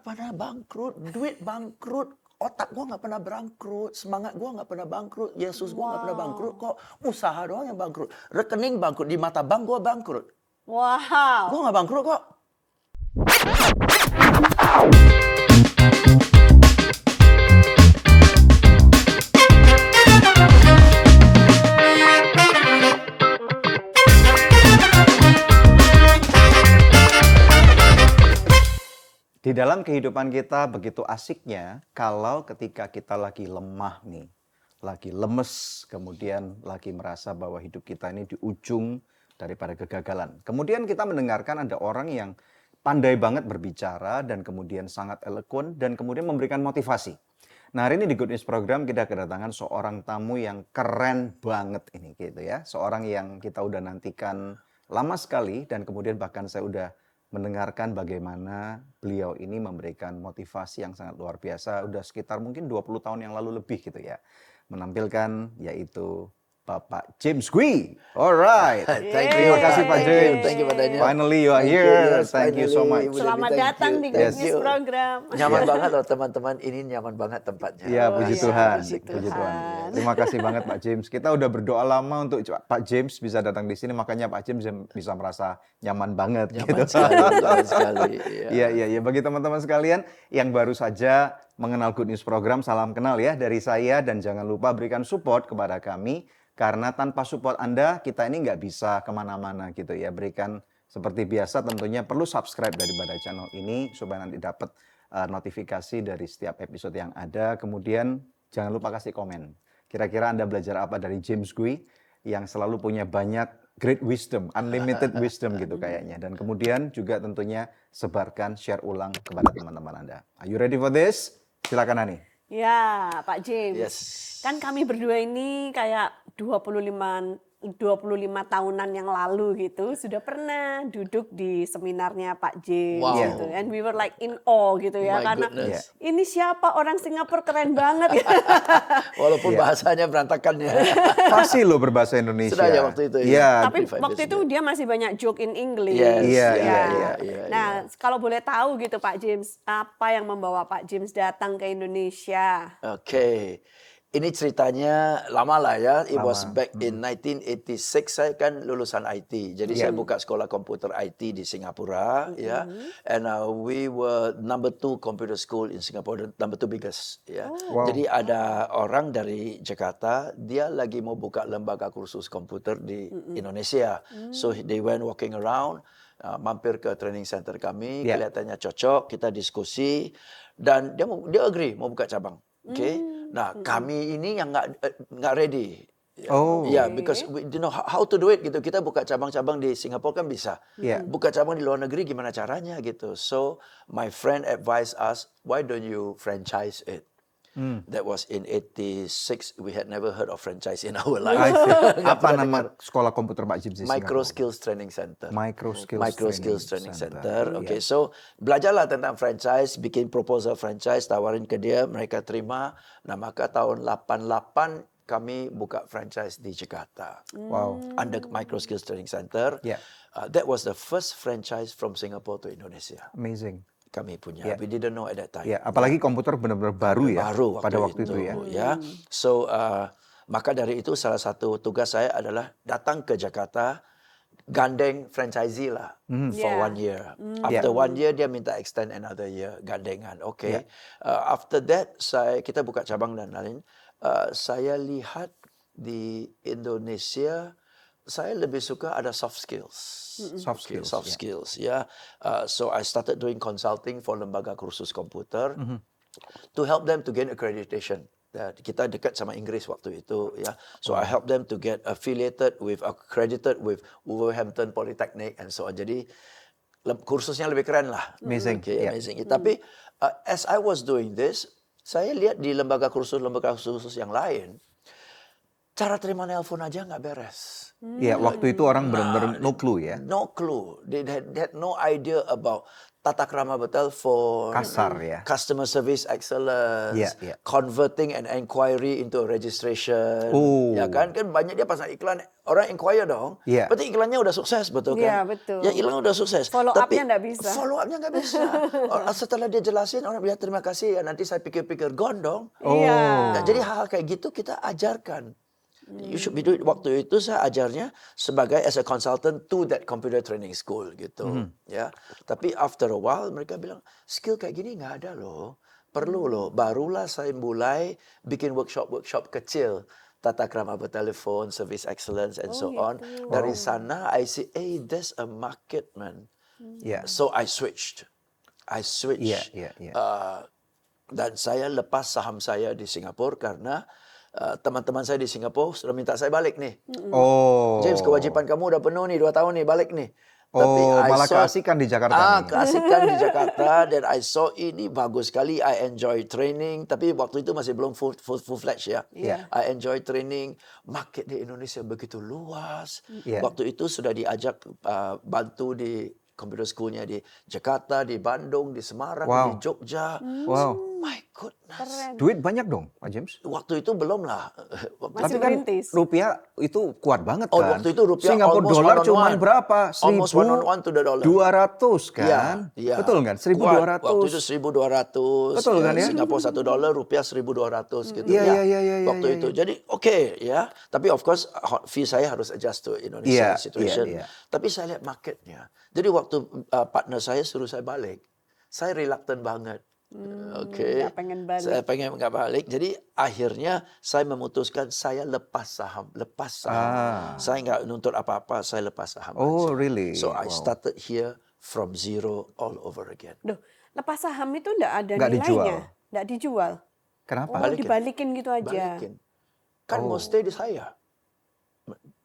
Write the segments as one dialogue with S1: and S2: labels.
S1: pernah bangkrut, duit bangkrut, otak gue nggak pernah bangkrut, semangat gue nggak pernah bangkrut, Yesus gue nggak pernah bangkrut kok, usaha doang yang bangkrut, rekening bangkrut, di mata bank gue bangkrut,
S2: Wow.
S1: gue nggak bangkrut kok.
S3: Di dalam kehidupan kita begitu asiknya kalau ketika kita lagi lemah nih, lagi lemes, kemudian lagi merasa bahwa hidup kita ini di ujung daripada kegagalan. Kemudian kita mendengarkan ada orang yang pandai banget berbicara dan kemudian sangat eloquent dan kemudian memberikan motivasi. Nah, hari ini di Good News Program kita kedatangan seorang tamu yang keren banget ini gitu ya. Seorang yang kita udah nantikan lama sekali dan kemudian bahkan saya udah mendengarkan bagaimana beliau ini memberikan motivasi yang sangat luar biasa. Udah sekitar mungkin 20 tahun yang lalu lebih gitu ya. Menampilkan yaitu Bapak James Gwee. Alright. Terima kasih Pak James.
S1: Thank you Pak Daniel.
S3: Finally you are
S1: Thank you,
S3: here.
S1: yes,
S3: Thank you so
S1: finally.
S3: much.
S2: Selamat
S1: Thank
S2: datang
S1: you.
S2: di
S1: Thank
S2: Good News
S1: you.
S2: Program.
S1: Nyaman banget loh teman-teman, ini nyaman banget tempatnya.
S3: Ya,
S2: Oh,
S3: puji
S2: iya,
S3: Tuhan.
S2: puji
S3: Puji Tuhan.
S2: Tuhan.
S3: Terima kasih banget Pak James. Kita udah berdoa lama untuk Pak James bisa datang di sini, makanya Pak James bisa merasa nyaman banget
S1: Nyaman
S3: gitu.
S1: sekali, nyaman sekali.
S3: Iya. Bagi teman-teman sekalian yang baru saja mengenal Good News Program, salam kenal ya dari saya dan jangan lupa berikan support kepada kami karena tanpa support Anda kita ini nggak bisa kemana-mana gitu ya. Berikan seperti biasa tentunya perlu subscribe daripada channel ini supaya nanti dapat notifikasi dari setiap episode yang ada. Kemudian jangan lupa kasih komen. Kira-kira Anda belajar apa dari James Gwee yang selalu punya banyak great wisdom, unlimited wisdom gitu kayaknya. Dan kemudian juga tentunya sebarkan, share ulang kepada teman-teman Anda. Are you ready for this? Silakan Ani.
S2: Ya, Pak James.
S1: Yes.
S2: Kan kami berdua ini kayak 25 tahunan yang lalu gitu sudah pernah duduk di seminarnya Pak James
S1: Wow.
S2: gitu. And we were like in awe gitu ya
S1: My
S2: karena
S1: goodness.
S2: ini siapa orang Singapura keren banget ya.
S1: Walaupun bahasanya berantakan ya.
S3: Fasih loh berbahasa Indonesia.
S1: Sudah ya waktu itu ya?
S3: Iya.
S2: Tapi waktu itu dia masih banyak joke in English.
S1: Yes,
S3: Iya,
S2: Ya.
S1: iya.
S2: Nah, kalau boleh tahu gitu Pak James, apa yang membawa Pak James datang ke Indonesia?
S1: Oke. Ini ceritanya lama lah ya. It was
S3: Lama.
S1: back in 1986. Saya kan lulusan IT. Jadi saya buka sekolah komputer IT di Singapura ya. And we were number 2 computer school in Singapore, number 2 biggest ya.
S3: Wow.
S1: Jadi ada orang dari Jakarta, dia lagi mau buka lembaga kursus komputer di Indonesia. So they went walking around, mampir ke training center kami,
S3: Yeah.
S1: kelihatannya cocok, kita diskusi dan dia agree mau buka cabang. Okay. Nah, kami ini yang nggak ready.
S3: Oh.
S1: Ya, because we didn't know how to do it gitu. Kita buka cabang-cabang di Singapura kan bisa.
S3: Yeah.
S1: Buka cabang di luar negeri gimana caranya gitu. So, my friend advised us, why don't you franchise it? That was in 86. We had never heard of franchise in our
S3: I
S1: life.
S3: see.
S1: Nggak
S3: Apa
S1: pernah
S3: nama
S1: dengar.
S3: sekolah komputer Pak James di
S1: Micro
S3: Singapura?
S1: Skills Training Center.
S3: Micro
S1: Skills Training Center. Okay,
S3: Iya.
S1: so belajarlah tentang franchise, bikin proposal franchise, tawarin ke dia, mereka terima. Nah, maka tahun 88 kami buka franchise di Jakarta.
S3: Wow.
S1: Under Micro Skills Training Center.
S3: Yeah.
S1: That was the first franchise from Singapore to Indonesia.
S3: Amazing.
S1: Kami punya.
S3: Yeah.
S1: We didn't know at that time.
S3: Ya, apalagi komputer benar-benar baru ya
S1: Baru
S3: pada waktu itu ya.
S1: So maka dari itu salah satu tugas saya adalah datang ke Jakarta, gandeng franchisee lah for
S2: Yeah.
S1: 1 year. After 1 year dia minta extend another year gandengan. Okay. After that kita buka cabang dan lain. Saya lihat di Indonesia saya lebih suka ada soft skills.
S3: Soft skills.
S1: Soft skills, ya. So I started doing consulting for lembaga kursus komputer to help them to gain accreditation. Kita dekat sama Inggris waktu itu, ya. So I help them to get accredited with Wolverhampton Polytechnic and so on. Jadi kursusnya lebih keren lah.
S3: Amazing.
S1: Okay,
S3: Yeah.
S1: amazing. Tapi as I was doing this, saya lihat di lembaga kursus yang lain, Cara terima nelpon aja nggak beres.
S3: Ya, waktu itu orang benar-benar no clue ya.
S1: No clue. They had no idea about tata krama bertelpon,
S3: Kasar ya.
S1: customer service excellence,
S3: Yeah, yeah.
S1: converting an inquiry into a registration.
S3: Oh.
S1: Ya kan banyak dia pasang iklan, orang inquire dong.
S3: Yeah.
S1: Berarti iklannya udah sukses, betul kan?
S2: Iya, betul.
S1: Ya iklan udah sukses.
S2: Follow
S1: Tapi
S2: up-nya nggak bisa.
S1: Follow up-nya nggak bisa. Setelah dia jelasin, orang bilang terima kasih ya, nanti saya pikir-pikir gone dong.
S2: Iya.
S1: Nah, jadi hal-hal kayak gitu kita ajarkan. You should be doing. Waktu itu saya ajarnya sebagai as a consultant to that computer training school gitu, ya. Tapi after a while mereka bilang skill kayak gini nggak ada loh, perlu loh. Barulah saya mulai bikin workshop kecil tata krama bertelepon, service excellence and so on. Dari sana I see, there's a market, man.
S3: Ya.
S1: So I switched.
S3: Yeah.
S1: Dan saya lepas saham saya di Singapura karena teman-teman saya di Singapura sudah minta saya balik nih.
S3: Oh.
S1: James, kewajiban kamu udah penuh nih 2 tahun nih, balik nih.
S3: Oh, malah keasikan di Jakarta nih.
S1: Keasikan di Jakarta. Dan I saw ini bagus sekali. I enjoy training. Tapi waktu itu masih belum full-fledged ya.
S3: Yeah.
S1: I enjoy training. Market di Indonesia begitu luas.
S3: Yeah.
S1: Waktu itu sudah diajak bantu di computer school-nya di Jakarta, di Bandung, di Semarang,
S3: Wow.
S1: di Jogja.
S3: Wow.
S1: My goodness.
S3: Duit banyak dong, Pak James.
S1: Waktu itu belum lah.
S2: Masih
S3: Tapi kan
S2: merintis.
S3: rupiah itu kuat banget
S1: Oh,
S3: kan.
S1: waktu itu rupiah
S3: Singapura
S1: almost
S3: dolar
S1: one on
S3: cuma
S1: one.
S3: berapa?
S1: Almost one on one to the dollar.
S3: 200 kan?
S1: Iya.
S3: Betul kan?
S1: Kuat.
S3: 1.200.
S1: Waktu itu 1.200.
S3: Betul kan ya?
S1: Singapura $1, rupiah 1.200 gitu.
S3: Iya.
S1: Waktu itu. Jadi oke ya. Tapi of course fee saya harus adjust to Indonesia
S3: Iya,
S1: situation.
S3: iya.
S1: Tapi saya lihat marketnya. Jadi waktu partner saya suruh saya balik, saya reluctant banget. Oke.
S2: nggak pengen balik.
S1: Saya pengen nggak balik. Jadi akhirnya saya memutuskan saya lepas saham. Saya nggak nuntut apa-apa, saya lepas saham
S3: Oh,
S1: aja.
S3: really?
S1: So I
S3: Wow.
S1: started here from zero all over again.
S2: Duh, lepas saham itu enggak ada
S3: Nggak
S2: nilainya.
S3: dijual.
S2: Enggak dijual.
S3: Kenapa?
S2: Oh,
S1: Balikin.
S2: dibalikin gitu aja.
S1: Balikin. Kan mau stay di saya.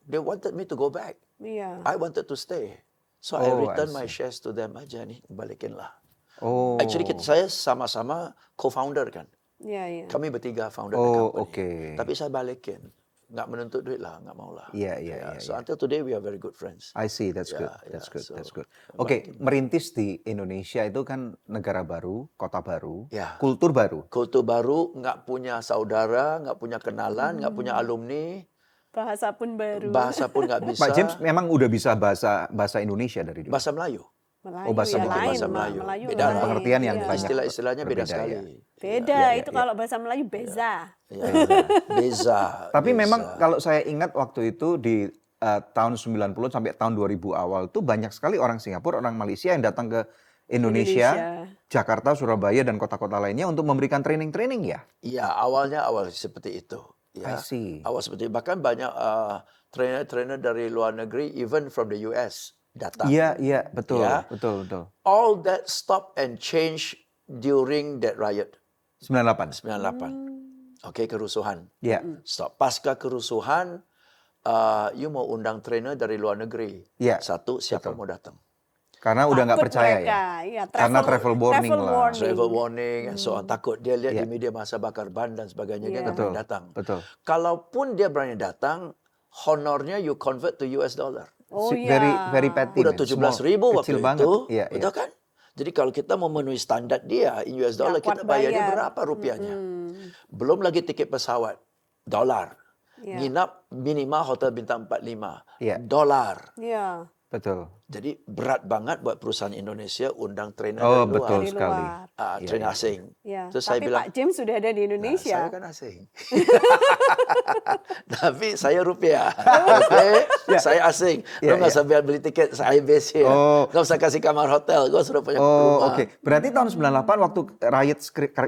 S1: They wanted me to go back.
S2: Iya.
S1: I wanted to stay. So I
S3: Oh, I
S1: return my
S3: see.
S1: shares to them aja nih, balikin lah.
S3: Oh.
S1: Actually saya sama-sama co-founder kan.
S2: Iya, iya.
S1: Kami bertiga founder the
S3: Oh,
S1: company.
S3: oke.
S1: Tapi saya balikin. Nggak menuntut duit lah, nggak mau lah.
S3: Iya.
S1: So until today we are very good friends.
S3: I see, that's good.
S1: Yeah,
S3: That's
S1: yeah,
S3: good.
S1: so
S3: That's good. Oke, merintis di Indonesia itu kan negara baru, kota baru,
S1: Ya.
S3: kultur baru.
S1: Kultur baru, nggak punya saudara, nggak punya kenalan, nggak punya alumni,
S2: Bahasa pun baru.
S1: bahasa pun nggak bisa.
S3: Pak James memang udah bisa bahasa Indonesia dari dulu.
S1: Bahasa Melayu.
S2: Melayu,
S3: Oh, bahasa
S2: ya
S3: Melayu.
S2: lain.
S1: Bahasa Melayu.
S2: Melayu
S1: Beda
S3: Dalam
S2: lain.
S3: pengertian yang
S2: Iya.
S3: banyak.
S1: Istilah-istilahnya beda
S3: berbeda
S1: sekali.
S3: ya.
S2: Beda,
S3: Iya,
S2: itu
S3: iya.
S2: kalau bahasa Melayu beza.
S1: Ya, beza.
S3: Tapi
S1: beza.
S3: memang kalau saya ingat waktu itu di tahun 90 sampai tahun 2000 awal tuh banyak sekali orang Singapura, orang Malaysia yang datang ke Indonesia, Jakarta, Surabaya dan kota-kota lainnya untuk memberikan training-training ya.
S1: Iya, awalnya seperti itu. Ya.
S3: I see.
S1: Awal seperti itu. Bahkan banyak trainer-trainer dari luar negeri, even from the US, datang.
S3: Iya, betul,
S1: Ya.
S3: betul.
S1: All that stop and change during that riot
S3: 98.
S1: 98. Oke, kerusuhan.
S3: Iya.
S1: Stop. Pasca kerusuhan, you mau undang trainer dari luar negeri.
S3: Iya,
S1: Satu, siapa
S3: betul.
S1: mau datang?
S3: Karena udah nggak
S2: Takut
S3: percaya
S2: mereka.
S3: ya.
S2: Iya,
S3: Karena travel warning lah.
S1: Travel warning, and so on. Takut dia lihat
S3: Iya.
S1: di media masa bakar ban dan sebagainya, dia
S2: Iya.
S1: nggak berani datang.
S3: Betul.
S1: Kalaupun dia berani datang, honornya you convert to US dollar.
S2: Oh iya.
S3: Very petty.
S1: Udah
S3: man.
S1: 17.000
S3: Small,
S1: waktu
S3: kecil banget.
S1: itu,
S3: Iya,
S1: betul kan? Jadi kalau kita mau memenuhi standar dia in US dollar,
S2: Nggak
S1: kita
S2: kuat
S1: bayarnya
S2: bayar.
S1: berapa rupiahnya? Belum lagi tiket pesawat, dolar.
S2: Iya.
S1: Nginap minimal hotel bintang 4-5,
S3: Iya.
S1: dolar.
S2: Iya.
S3: Betul.
S1: Jadi berat banget buat perusahaan Indonesia undang trainer
S3: Oh,
S1: dari luar.
S3: betul
S2: Dari
S3: sekali.
S2: luar.
S1: Trainer asing.
S2: Iya.
S1: Terus saya
S2: Tapi
S1: bilang,
S2: Pak James sudah ada di
S1: "Nah,
S2: Indonesia.
S1: saya kan asing. Tapi saya rupiah. Oke? Saya asing. Lo nggak usah biar beli tiket, saya base here.
S3: Oh.
S1: Nggak usah kasih kamar hotel, gue sudah punya
S3: Oh,
S1: rumah.
S3: oke. Berarti tahun 98 waktu riot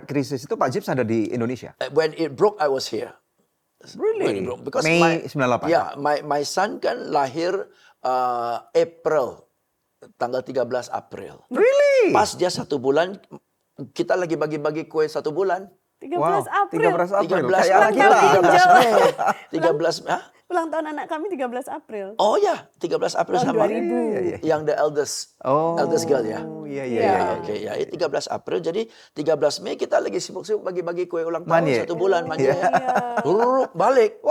S3: krisis itu Pak James ada di Indonesia?
S1: When it broke, I was here.
S3: Really?
S1: When it broke. Because
S3: Mei 98?
S1: Yeah, my son kan lahir April, tanggal 13 April.
S3: Really?
S1: Pas dia 1 bulan, kita lagi bagi-bagi kue 1 bulan.
S2: 13
S3: Wow,
S2: April.
S3: 13 April.
S1: 13
S3: Kayak anak
S1: April,
S3: kita.
S1: 13 Mei. 13 Mei.
S2: Ulang tahun anak kami 13 April.
S1: Oh ya, 13 April
S2: Tahun
S1: sama.
S2: 2000.
S1: Yang the eldest girl ya.
S3: Iya,
S2: Iya.
S1: Ya, oke ya. Ini 13 April, jadi 13 Mei kita lagi sibuk-sibuk bagi-bagi kue ulang tahun
S3: Manye.
S1: 1 bulan manje.
S2: Iya.
S1: Balik.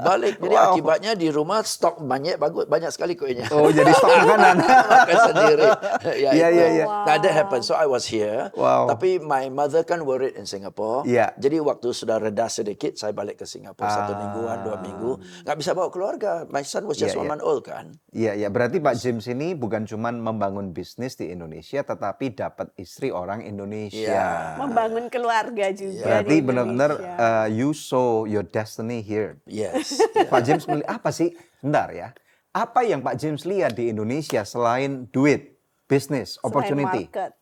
S1: Balik. Jadi akibatnya di rumah stok banyak sekali kuenya.
S3: Oh, jadi stok makanan.
S1: Makan sendiri.
S3: Iya,
S1: itu.
S3: iya, iya.
S1: Nah, that happened. So I was here.
S3: Wow.
S1: Tapi my mother kan worried in Singapore.
S3: Iya.
S1: Jadi waktu sudah reda sedikit, saya balik ke Singapura 1 mingguan, 2 minggu. Nggak bisa bawa keluarga. My son was just
S3: Iya,
S1: 1
S3: iya.
S1: month old kan.
S3: Iya, ya. Berarti Pak James ini bukan cuma membangun bisnis di Indonesia, tetapi dapat istri orang Indonesia.
S1: Iya.
S2: Membangun keluarga juga
S3: Berarti
S2: di
S3: benar-benar
S2: Indonesia.
S3: you saw your destiny here.
S1: Yes.
S3: Pak James apa sih? Bentar ya. Apa yang Pak James lihat di Indonesia selain duit, bisnis,
S2: Selain
S3: opportunity?
S2: market.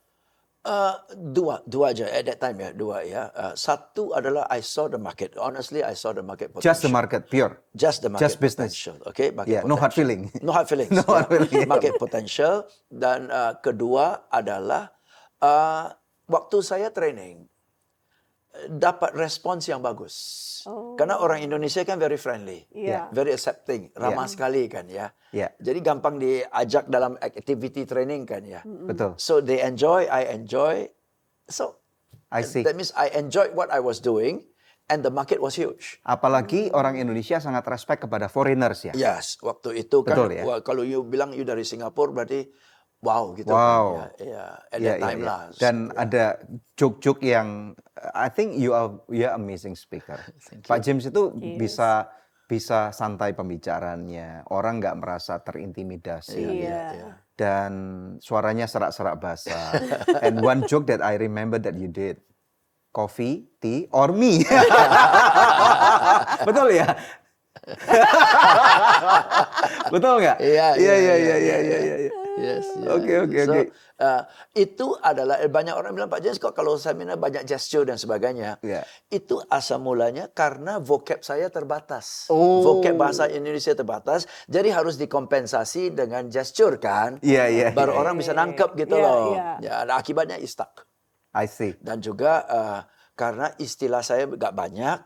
S1: Dua aja at that time ya, dua ya. Satu adalah I saw the market. Honestly, I saw the market potential.
S3: Just the market, pure.
S1: Just the market
S3: Just business.
S1: potential. Okay, market
S3: Yeah, no hard
S1: potential.
S3: feeling.
S1: No hard feelings.
S3: No hard feeling.
S1: Market potential. Dan kedua adalah waktu saya training dapat respons yang bagus. Karena orang Indonesia kan very friendly,
S2: Iya.
S1: very accepting, ramah sekali kan ya.
S3: Yeah.
S1: Jadi gampang diajak dalam activity training kan ya.
S3: Betul.
S1: So they enjoy, I enjoy. So
S3: I see.
S1: that means I enjoyed what I was doing, and the market was huge.
S3: Apalagi orang Indonesia sangat respect kepada foreigners ya.
S1: Yes, waktu itu kan,
S3: Betul ya?
S1: wah, kalau you bilang you dari Singapura berarti wow gitu
S3: Wow.
S1: kan. Ya, at
S3: Iya,
S1: that time
S3: iya.
S1: lah.
S3: Dan ada joke-joke yang I think you are amazing speaker. Pak James itu bisa santai pembicaraannya, orang nggak merasa terintimidasi.
S2: Iya.
S3: Dan suaranya serak-serak basah. And one joke that I remember that you did, coffee, tea, or me. Betul ya? Betul nggak?
S1: Iya.
S3: Iya.
S1: Yes.
S3: Oke.
S1: So, itu adalah banyak orang bilang Pak James kok kalau seminar banyak gesture dan sebagainya.
S3: Iya.
S1: Itu asal mulanya karena vocab saya terbatas.
S3: Oh.
S1: Vocab bahasa Indonesia terbatas, jadi harus dikompensasi dengan gesture kan.
S3: Iya.
S1: Baru orang bisa nangkep gitu
S2: Iya,
S1: loh.
S2: iya.
S1: Ya, dan akibatnya stuck.
S3: I see.
S1: Dan juga karena istilah saya nggak banyak,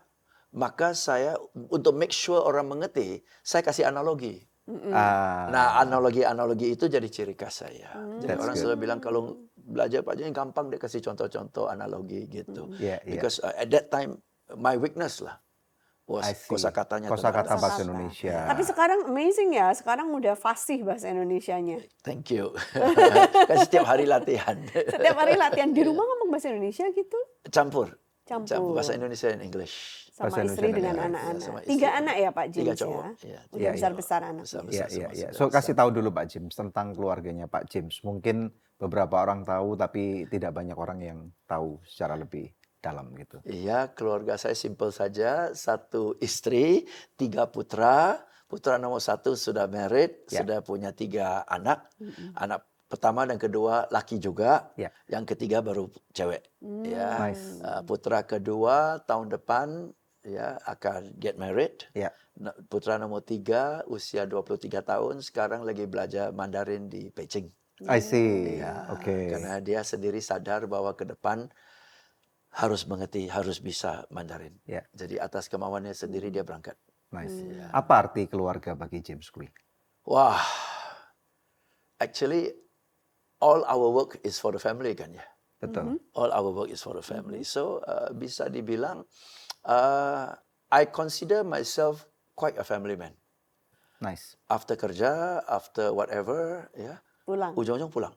S1: maka saya untuk make sure orang mengerti, saya kasih analogi. Nah, analogi itu jadi ciri khas saya. Jadi
S3: That's
S1: orang
S3: good.
S1: selalu bilang kalau belajar Pak James gampang dia kasih contoh-contoh analogi gitu.
S3: Yeah.
S1: Because at that time my weakness lah was
S3: I see.
S1: kosakatanya
S3: Kosakata
S1: terbatas.
S3: bahasa Indonesia.
S2: Tapi sekarang amazing ya, sekarang udah fasih bahasa Indonesianya.
S1: Thank you. Kan setiap hari latihan.
S2: Setiap hari latihan di rumah ngomong bahasa Indonesia gitu,
S1: Campur
S2: Campur.
S1: bahasa Indonesia dan English.
S2: sama
S3: Bahasa
S2: istri
S3: Indonesia
S2: dengan
S3: dan
S2: anak-anak.
S1: sama istri.
S2: 3 anak ya Pak James
S1: 3 cowok.
S2: ya?
S1: Iya,
S2: Udah
S3: iya.
S2: besar-besar anak.
S1: Besar-besar
S3: Iya.
S1: semua
S3: So
S1: sudah
S3: kasih tahu dulu Pak James tentang keluarganya Pak James. Mungkin beberapa orang tahu tapi tidak banyak orang yang tahu secara lebih dalam gitu.
S1: Iya, keluarga saya simpel saja. 1 istri, 3 putra. Putra nomor 1 sudah married,
S3: Ya.
S1: sudah punya 3 anak. Anak pertama dan kedua laki juga.
S3: Ya.
S1: Yang ketiga baru cewek. Ya.
S3: Nice.
S1: Putra kedua tahun depan ya akan get married.
S3: Ya.
S1: Putra nomor 3 usia 23 tahun, sekarang lagi belajar Mandarin di Beijing.
S3: I see.
S1: Ya,
S3: Oke.
S1: karena dia sendiri sadar bahwa ke depan harus mengerti, harus bisa Mandarin.
S3: Ya.
S1: Jadi atas kemauannya sendiri dia berangkat.
S3: Nice. Apa arti keluarga bagi James Kui?
S1: Wah, actually all our work is for the family kan ya.
S3: Betul.
S1: All our work is for the family. So bisa dibilang I consider myself quite a family man.
S3: Nice.
S1: After kerja, after whatever, ya,
S2: Pulang.
S1: ujung-ujung pulang.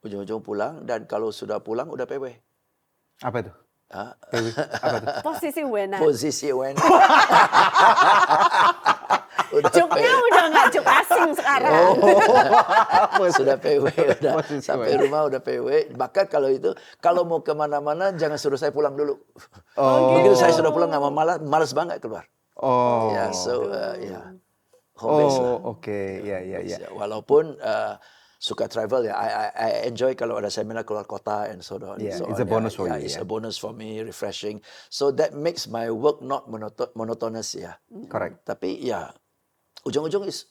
S1: Ujung-ujung pulang dan kalau sudah pulang udah PW.
S3: Apa itu?
S1: Ah,
S3: Dewi, apa itu?
S2: Posisi wena.
S1: Posisi when
S2: Joknya udah nggak jok asing sekarang.
S1: sudah PW, udah
S3: Posisi
S1: sampai rumah udah PW. Bahkan kalau itu, kalau mau kemana-mana jangan suruh saya pulang dulu. Begitu saya sudah pulang nggak mau malas banget keluar.
S3: Oh.
S1: Ya, so ya home base lah.
S3: Oke. Ya.
S1: Ya, walaupun suka travel ya, I enjoy kalau ada seminar keluar kota and so on.
S3: Yeah,
S1: so
S3: it's a
S1: on.
S3: bonus for
S1: Yeah,
S3: you,
S1: It's
S3: yeah.
S1: a bonus for me, refreshing. So that makes my work not monotonous ya.
S3: Correct.
S1: Tapi ya ujung-ujung is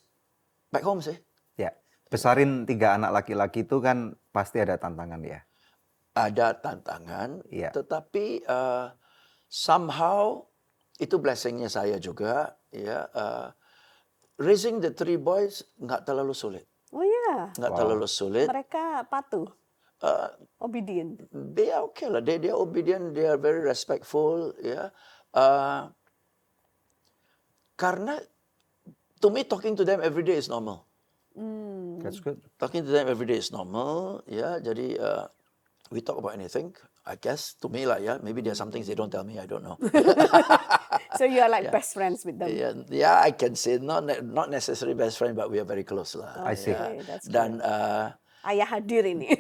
S1: back home sih.
S3: Ya. Besarin 3 anak laki-laki itu kan pasti ada tantangan ya.
S1: Ada tantangan,
S3: Iya.
S1: tetapi somehow itu blessingnya saya juga. Ya, raising the 3 boys nggak terlalu sulit,
S2: Oh ya,
S1: nggak terlalu sulit.
S2: mereka patuh,
S1: Uh,
S2: obedient.
S1: they are okay lah. They are obedient. They are very respectful. Ya, karena to me talking to them every day is normal.
S3: That's good.
S1: Talking to them every day is normal. Ya, jadi we talk about anything. I guess to me lah ya. Maybe there are some things they don't tell me. I don't know.
S2: So you are like best friends with them.
S1: Yeah, I can say not necessarily best friend, but we are very close lah.
S3: I see.
S2: Okay, that's
S1: Dan
S2: Ayah hadir ini.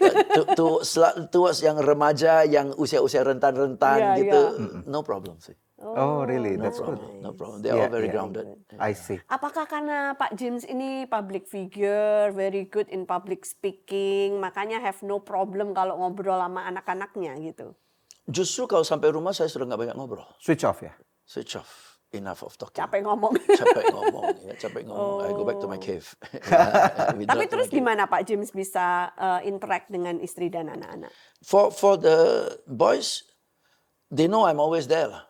S1: towards yang remaja, yang usia-usia rentan-rentan
S2: Yeah,
S1: gitu,
S2: yeah.
S1: no problem sih.
S3: Oh, really?
S1: No
S3: That's good.
S1: problem, no problem. They are all very grounded.
S3: I see.
S2: Apakah karena Pak James ini public figure, very good in public speaking, makanya have no problem kalau ngobrol sama anak-anaknya gitu?
S1: Justru kalau sampai rumah saya sudah nggak banyak ngobrol.
S3: Switch off ya?
S1: Switch off. Enough of talking.
S2: Capek ngomong.
S1: Capek ngomong. Ya, capek ngomong. I go back to my cave. We
S2: Tapi
S1: drop to
S2: terus
S1: my cave.
S2: gimana Pak James bisa interact dengan istri dan anak-anak?
S1: For the boys, they know I'm always there lah.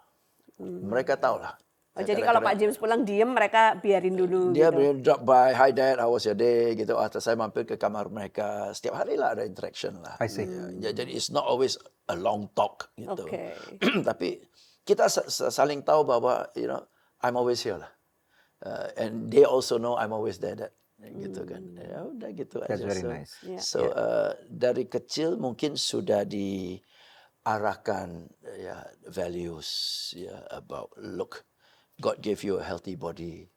S1: Mereka tahu lah.
S2: Oh, jadi kalau Pak James pulang diem, mereka biarin dulu
S1: Dia
S2: gitu?
S1: drop by, hi dad, how was your day, gitu. Atau saya mampir ke kamar mereka. Setiap hari lah ada interaction lah.
S3: I see.
S1: Ya, jadi it's not always a long talk gitu.
S2: Okay.
S1: Tapi kita saling tahu bahwa, I'm always here lah. And they also know I'm always there, Dad. Gitu kan. Ya udah gitu
S3: That's
S1: aja.
S3: very
S1: So,
S3: nice.
S2: Yeah.
S1: So dari kecil mungkin sudah diarahkan ya values ya about look, God gave you a healthy body.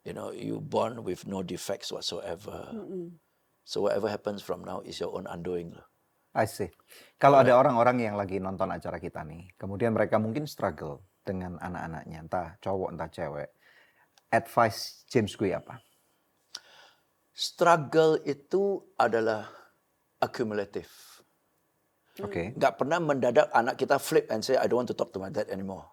S1: You born with no defects whatsoever. So whatever happens from now is your own undoing lah.
S3: I see. Kalau ada orang-orang yang lagi nonton acara kita nih, kemudian mereka mungkin struggle dengan anak-anaknya, entah cowok, entah cewek. Advice James gue apa?
S1: Struggle itu adalah accumulative.
S3: Oke.
S1: Nggak pernah mendadak anak kita flip and say, I don't want to talk to my dad anymore.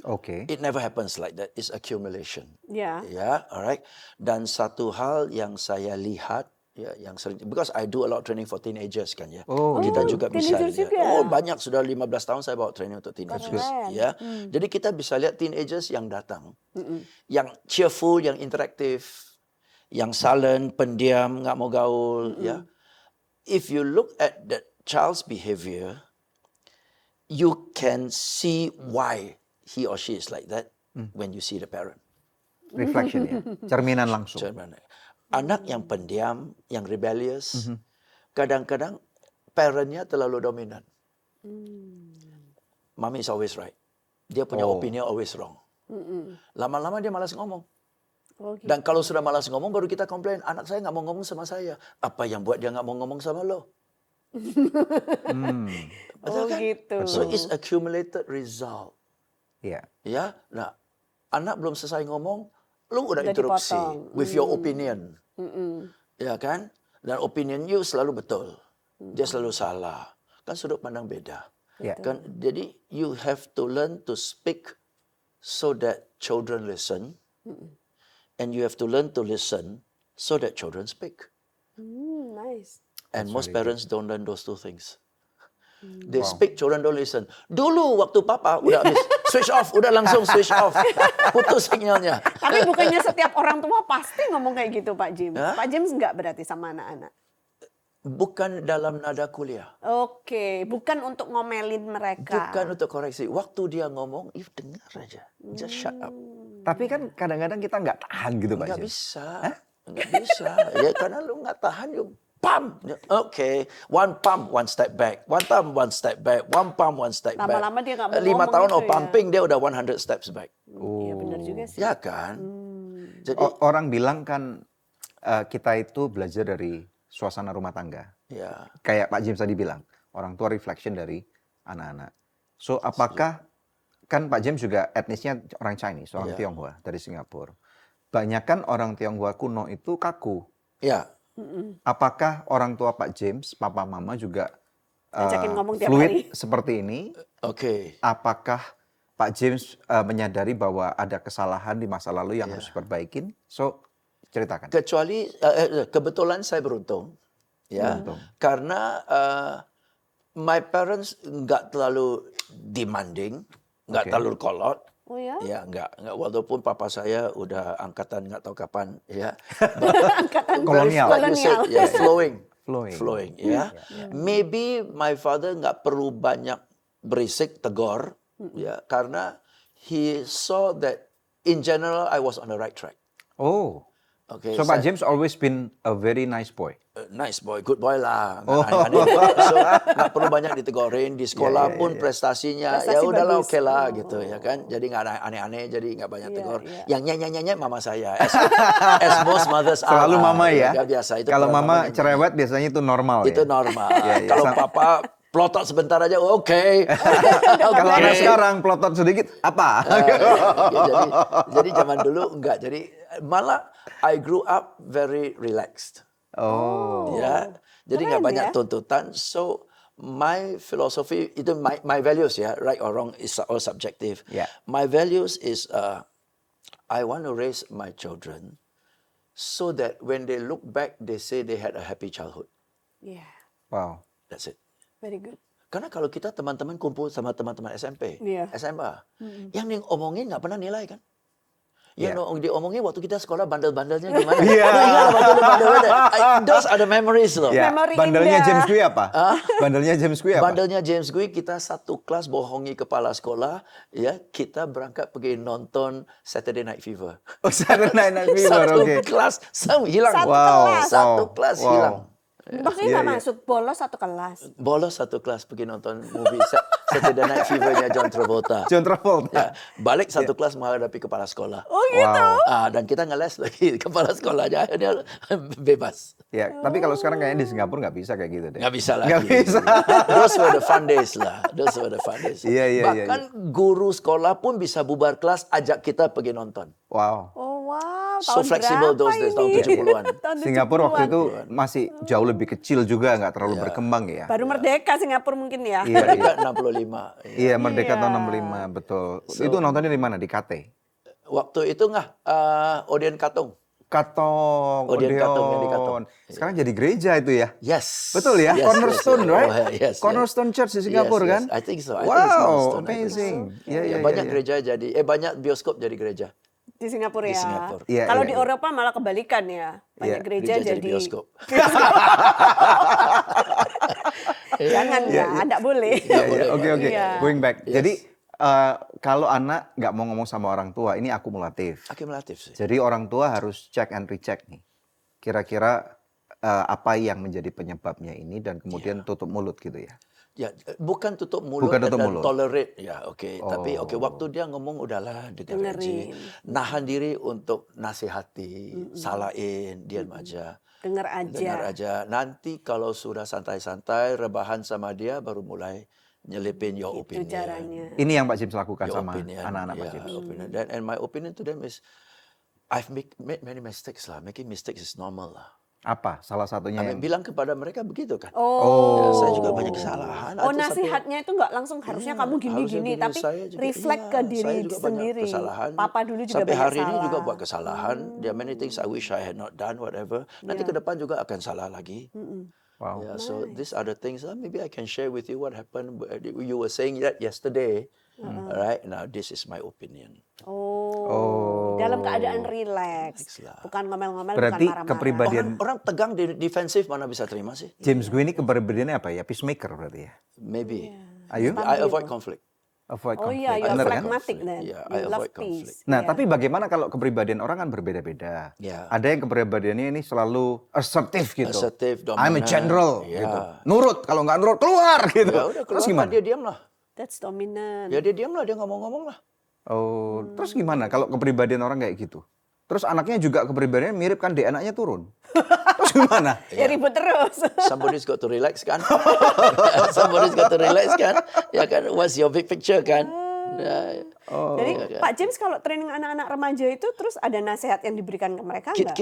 S3: Oke.
S1: It never happens like that. It's accumulation.
S2: Ya.
S1: Ya, alright. Dan satu hal yang saya lihat, ya, yang sering, because I do a lot of training for teenagers kan ya.
S3: Oh,
S1: Kita
S3: gitu.
S1: juga bisa
S2: teenagers
S1: lihat.
S2: juga?
S1: Oh, banyak sudah 15 tahun saya bawa training untuk teenagers.
S2: Keren.
S1: Ya. Jadi kita bisa lihat teenagers yang datang, yang cheerful, yang interaktif, yang silent, pendiam, nggak mau gaul, ya. If you look at that child's behavior, you can see why he or she is like that when you see the parent.
S3: Reflection ya, cerminan langsung.
S1: Cermin. Anak yang pendiam, yang rebellious, kadang-kadang parentnya terlalu dominan. Mommy is always right. Dia punya opinion always wrong. Lama-lama dia malas ngomong.
S2: Oh, gitu.
S1: Dan kalau sudah malas ngomong, baru kita komplain, anak saya nggak mau ngomong sama saya. Apa yang buat dia nggak mau ngomong sama lo?
S2: Oh
S1: kan?
S2: gitu.
S1: So it's accumulated result.
S3: Iya.
S1: Ya, nah anak belum selesai ngomong, lu udah
S2: Udah
S1: interupsi
S2: dipotong.
S1: with your opinion, ya kan? Dan opinion you selalu betul, dia selalu salah, kan sudut pandang beda,
S3: Iya.
S1: kan? Jadi you have to learn to speak so that children listen, and you have to learn to listen so that children speak.
S2: Nice.
S1: And most parents don't learn those two things. They speak, children don't listen. Dulu waktu papa udah habis, switch off, udah langsung switch off. Putus sinyalnya.
S2: Tapi bukannya setiap orang tua pasti ngomong kayak gitu Pak James.
S1: Hah?
S2: Pak James enggak berarti sama anak-anak.
S1: Bukan dalam nada kuliah.
S2: Oke, bukan untuk ngomelin mereka.
S1: Bukan untuk koreksi. Waktu dia ngomong, you dengar aja. Just shut up.
S3: Tapi kan kadang-kadang kita nggak tahan gitu Pak
S1: Nggak
S3: James.
S1: bisa. Nggak bisa. Ya karena lu nggak tahan, you pump. Okay. One pump, one step back. One pump, one step back. One pump, one step back.
S2: Lama-lama dia nggak mau
S1: 5
S2: ngomong
S1: tahun
S2: itu
S1: of
S2: ya.
S1: pumping, dia udah 100 steps back.
S2: Iya benar juga sih.
S1: Ya kan? Jadi,
S3: Orang bilang kan kita itu belajar dari suasana rumah tangga.
S1: ya.
S3: Kayak Pak James tadi bilang, orang tua reflection dari anak-anak. So apakah, kan Pak James juga etnisnya orang Chinese, orang
S1: Iya.
S3: Tionghoa dari Singapura. Banyak kan orang Tionghoa kuno itu kaku.
S1: Ya.
S3: Apakah orang tua Pak James, papa mama juga
S2: Ngajakin ngomong tiap
S3: fluid
S2: hari.
S3: seperti ini?
S1: Oke.
S3: Apakah Pak James menyadari bahwa ada kesalahan di masa lalu yang harus diperbaikin? So ceritakan.
S1: Kecuali kebetulan saya beruntung, ya,
S3: Beruntung.
S1: karena my parents nggak terlalu demanding, nggak
S3: Oke.
S1: terlalu kolot,
S2: Oh ya?
S1: Ya, enggak. Walaupun papa saya udah angkatan nggak tahu kapan, ya.
S2: Angkatan
S3: Kolonial.
S1: Like you said,
S2: kolonial.
S1: yeah, flowing.
S3: Flowing.
S1: Flowing, ya. Maybe my father nggak perlu banyak berisik, tegur, ya, karena he saw that in general I was on the right track.
S3: Oh.
S1: Okay,
S3: So Pak James always been a very nice boy.
S1: Nice boy, good boy lah. Nggak aneh-aneh. So, nggak perlu banyak ditegorin. Di sekolah pun prestasinya,
S2: Prestasi
S1: ya udahlah
S2: bagus.
S1: oke lah gitu ya kan. Jadi nggak aneh-aneh, jadi nggak banyak
S2: Iya,
S1: tegur.
S2: iya.
S1: Yang nyanyi-nyanyi mama saya. As most mothers are.
S3: Selalu mama ya.
S1: Nggak biasa. Itu
S3: Kalau
S1: kalau
S3: mama
S1: nyanyi.
S3: cerewet biasanya itu normal
S1: Itu
S3: ya.
S1: normal.
S3: Iya, iya.
S1: Kalau papa plotot sebentar aja, oke.
S3: Kalau
S1: Oke.
S3: anak sekarang pelotot sedikit apa?
S1: Jadi zaman dulu enggak. Jadi malah I grew up very relaxed.
S3: Oh.
S1: Ya, jadi nggak
S2: Keren
S1: banyak
S2: ya.
S1: tuntutan. So my philosophy itu my values ya, right or wrong is all subjective.
S3: Yeah.
S1: My values is I want to raise my children so that when they look back, they say they had a happy childhood.
S2: Iya,
S3: Wow.
S1: That's it.
S2: very good.
S1: Karena kalau kita teman-teman kumpul sama teman-teman SMP,
S2: Iya.
S1: SMA, yang diomongin nggak pernah nilai kan?
S3: Iya.
S1: Diomongin waktu kita sekolah bandel-bandelnya gimana?
S3: Iya.
S1: Lu ingat waktu lu bandel-bandel? Those are the memories loh.
S3: Ya,
S2: Memori
S3: bandelnya
S2: indah.
S3: James Gui apa? Bandelnya James Gui apa?
S1: Bandelnya James Gui, kita satu kelas bohongi kepala sekolah, ya kita berangkat pergi nonton Saturday Night Fever.
S3: Oh, Saturday Night Fever,
S1: Satu
S3: oke.
S1: kelas semua hilang.
S2: Satu
S3: Wow,
S2: kelas.
S1: Satu kelas
S3: wow.
S1: hilang.
S2: Maksudnya
S3: Iya,
S2: nggak
S3: iya.
S2: masuk bolos satu kelas.
S1: Bolos satu kelas pergi nonton movie Saturday Night Fever-nya John Travolta.
S3: John Travolta.
S1: Ya, balik satu kelas menghadapi kepala sekolah.
S2: Oh gitu.
S3: Wow.
S1: Dan kita ngeles lagi kepala sekolahnya, akhirnya bebas.
S3: Ya, tapi kalau sekarang kayaknya di Singapura nggak bisa kayak gitu deh.
S1: Nggak bisa lagi.
S3: Nggak bisa.
S1: Those were the fun days lah. Those were the fun days.
S3: Iya, iya, iya,
S1: Bahkan guru sekolah pun bisa bubar kelas, ajak kita pergi nonton.
S3: Wow.
S2: Oh wow,
S1: So
S2: tahun
S1: flexible
S2: berapa
S1: those days, tahun
S2: ini?
S1: 70-an.
S2: Tahun
S3: Singapura waktu
S2: 70-an.
S3: itu masih jauh lebih kecil juga, nggak terlalu berkembang ya.
S2: Baru merdeka Singapura mungkin ya.
S3: Iya,
S1: Mereka 65. Ya.
S3: Iya, merdeka
S2: Iya.
S3: tahun 65, betul. Itu nontonnya di mana? Di KT?
S1: Waktu itu Odeon Katong.
S3: Katong,
S1: Odeon Katong yang di
S3: Odeon.
S1: Katong.
S3: Sekarang jadi gereja itu ya?
S1: Yes.
S3: Betul ya?
S1: Yes,
S3: Cornerstone,
S1: yes,
S3: right?
S1: Oh, yes,
S3: Cornerstone Church di Singapura
S1: yes,
S3: kan?
S1: I think so. I think it's
S3: Wow,
S1: Cornerstone, I think
S3: amazing.
S1: so.
S3: Iya, iya,
S1: Banyak
S3: iya.
S1: gereja jadi, banyak bioskop jadi gereja.
S2: Di Singapura
S1: Di
S2: ya.
S1: Singapura.
S3: Iya,
S2: Kalau
S3: iya,
S2: di
S3: iya.
S2: Eropa malah kebalikan ya. Banyak
S3: Iya,
S2: gereja
S1: Gereja jadi
S2: jadi
S1: bioskop.
S2: Jangan
S3: Iya,
S2: ya,
S3: iya.
S2: Anda boleh.
S3: Iya, iya, oke, oke.
S2: Iya.
S3: Going back.
S1: Yes.
S3: Jadi, kalau anak nggak mau ngomong sama orang tua, ini akumulatif.
S1: Akumulatif sih.
S3: Jadi orang tua harus check and recheck nih. Kira-kira apa yang menjadi penyebabnya ini dan kemudian tutup mulut gitu ya.
S1: Ya, bukan tutup mulut
S3: Bukan tutup
S1: dan
S3: mulut.
S1: tolerate ya, oke. Tapi
S3: Oh.
S1: waktu dia ngomong udahlah dengar aja.
S2: Dengerin.
S1: Nahan diri untuk nasihati, salahin, diam aja.
S2: Dengar aja.
S1: Dengar aja. Nanti kalau sudah santai-santai, rebahan sama dia baru mulai nyelipin your
S2: Itu
S1: opinion.
S2: caranya.
S3: Ini yang Pak James lakukan
S1: Your
S3: sama
S1: opinion,
S3: anak-anak Pak
S1: yeah,
S3: James.
S1: opinion. And my opinion to them is, I've made many mistakes lah. Making mistakes is normal lah.
S3: Apa salah satunya
S1: I
S3: yang...
S1: mean, bilang kepada mereka begitu kan.
S2: Oh.
S1: Ya, saya juga banyak kesalahan.
S2: Oh,
S1: Ada satu-
S2: nasihatnya itu nggak langsung harusnya kamu
S1: harusnya
S2: gini-gini,
S1: gini,
S2: tapi
S1: saya juga-
S2: reflect
S1: iya,
S2: ke diri
S1: saya juga banyak
S2: sendiri.
S1: kesalahan.
S2: Papa dulu juga
S1: Sampai
S2: banyak
S1: hari ini
S2: salah.
S1: juga buat kesalahan. There are many things I wish I had not done, whatever. Nanti
S2: Yeah.
S1: ke depan juga akan salah lagi.
S3: Wow.
S1: Yeah, so these are the things. Maybe I can share with you what happened. You were saying that yesterday. Right now, this is my opinion.
S2: Oh. Dalam keadaan relax.
S1: lah.
S2: Bukan ngomel-ngomel,
S3: Berarti
S2: bukan marah-marah.
S3: kepribadian
S1: Orang tegang defensif mana bisa terima sih?
S3: James Gui ini kepribadiannya apa ya? Peacemaker berarti ya?
S1: Maybe.
S3: Ayo,
S1: I avoid conflict.
S3: avoid
S2: Oh
S3: conflict.
S2: iya, you're
S3: Bener kan?
S2: pragmatic then.
S1: Yeah,
S2: You
S1: I
S2: love
S1: avoid conflict.
S2: peace.
S3: Nah,
S2: Yeah.
S3: tapi bagaimana kalau kepribadian orang kan berbeda-beda?
S1: Ya.
S3: Ada yang kepribadiannya ini selalu assertif gitu.
S1: Assertive,
S3: I'm a
S1: dominant.
S3: general
S1: Ya.
S3: gitu. Nurut, kalau nggak nurut keluar gitu.
S1: Ya udah,
S3: Terus
S1: keluar,
S3: gimana?
S1: dia diam lah.
S2: That's dominant.
S1: Ya dia diam lah, dia ngomong-ngomong lah.
S3: Oh, terus gimana kalau kepribadian orang kayak gitu? Terus anaknya juga kepribadiannya mirip kan DNA-nya turun. Terus gimana?
S2: Ya ribut terus.
S1: Somebody's got to relax kan? Somebody's got to relax kan? Ya kan, what's your big picture kan? Ya.
S2: Jadi Pak James kalau training anak-anak remaja itu terus ada nasihat yang diberikan ke mereka nggak?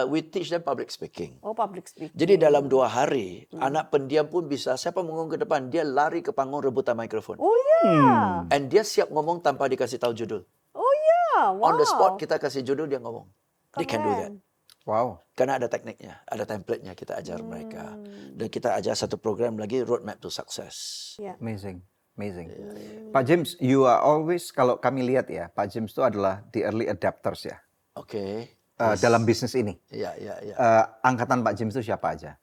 S1: We teach them public speaking.
S2: Oh, public speaking.
S1: Jadi dalam 2 hari, anak pendiam pun bisa, siapa mau ngomong ke depan, dia lari ke panggung rebutan mikrofon.
S2: Oh iya.
S1: And dia siap ngomong tanpa dikasih tahu judul.
S2: Oh iya. Wow.
S1: On the spot kita kasih judul, dia ngomong. They can do that.
S2: Keren.
S3: Wow.
S1: Karena ada tekniknya, ada template-nya kita ajar mereka. Dan kita ajar satu program lagi, Roadmap to Success.
S2: Ya.
S3: Amazing. Amazing. Pak James, you are always, kalau kami lihat ya, Pak James itu adalah the early adapters ya,
S1: Oke.
S3: dalam bisnis ini.
S1: Ya, ya, ya.
S3: Angkatan Pak James itu siapa aja?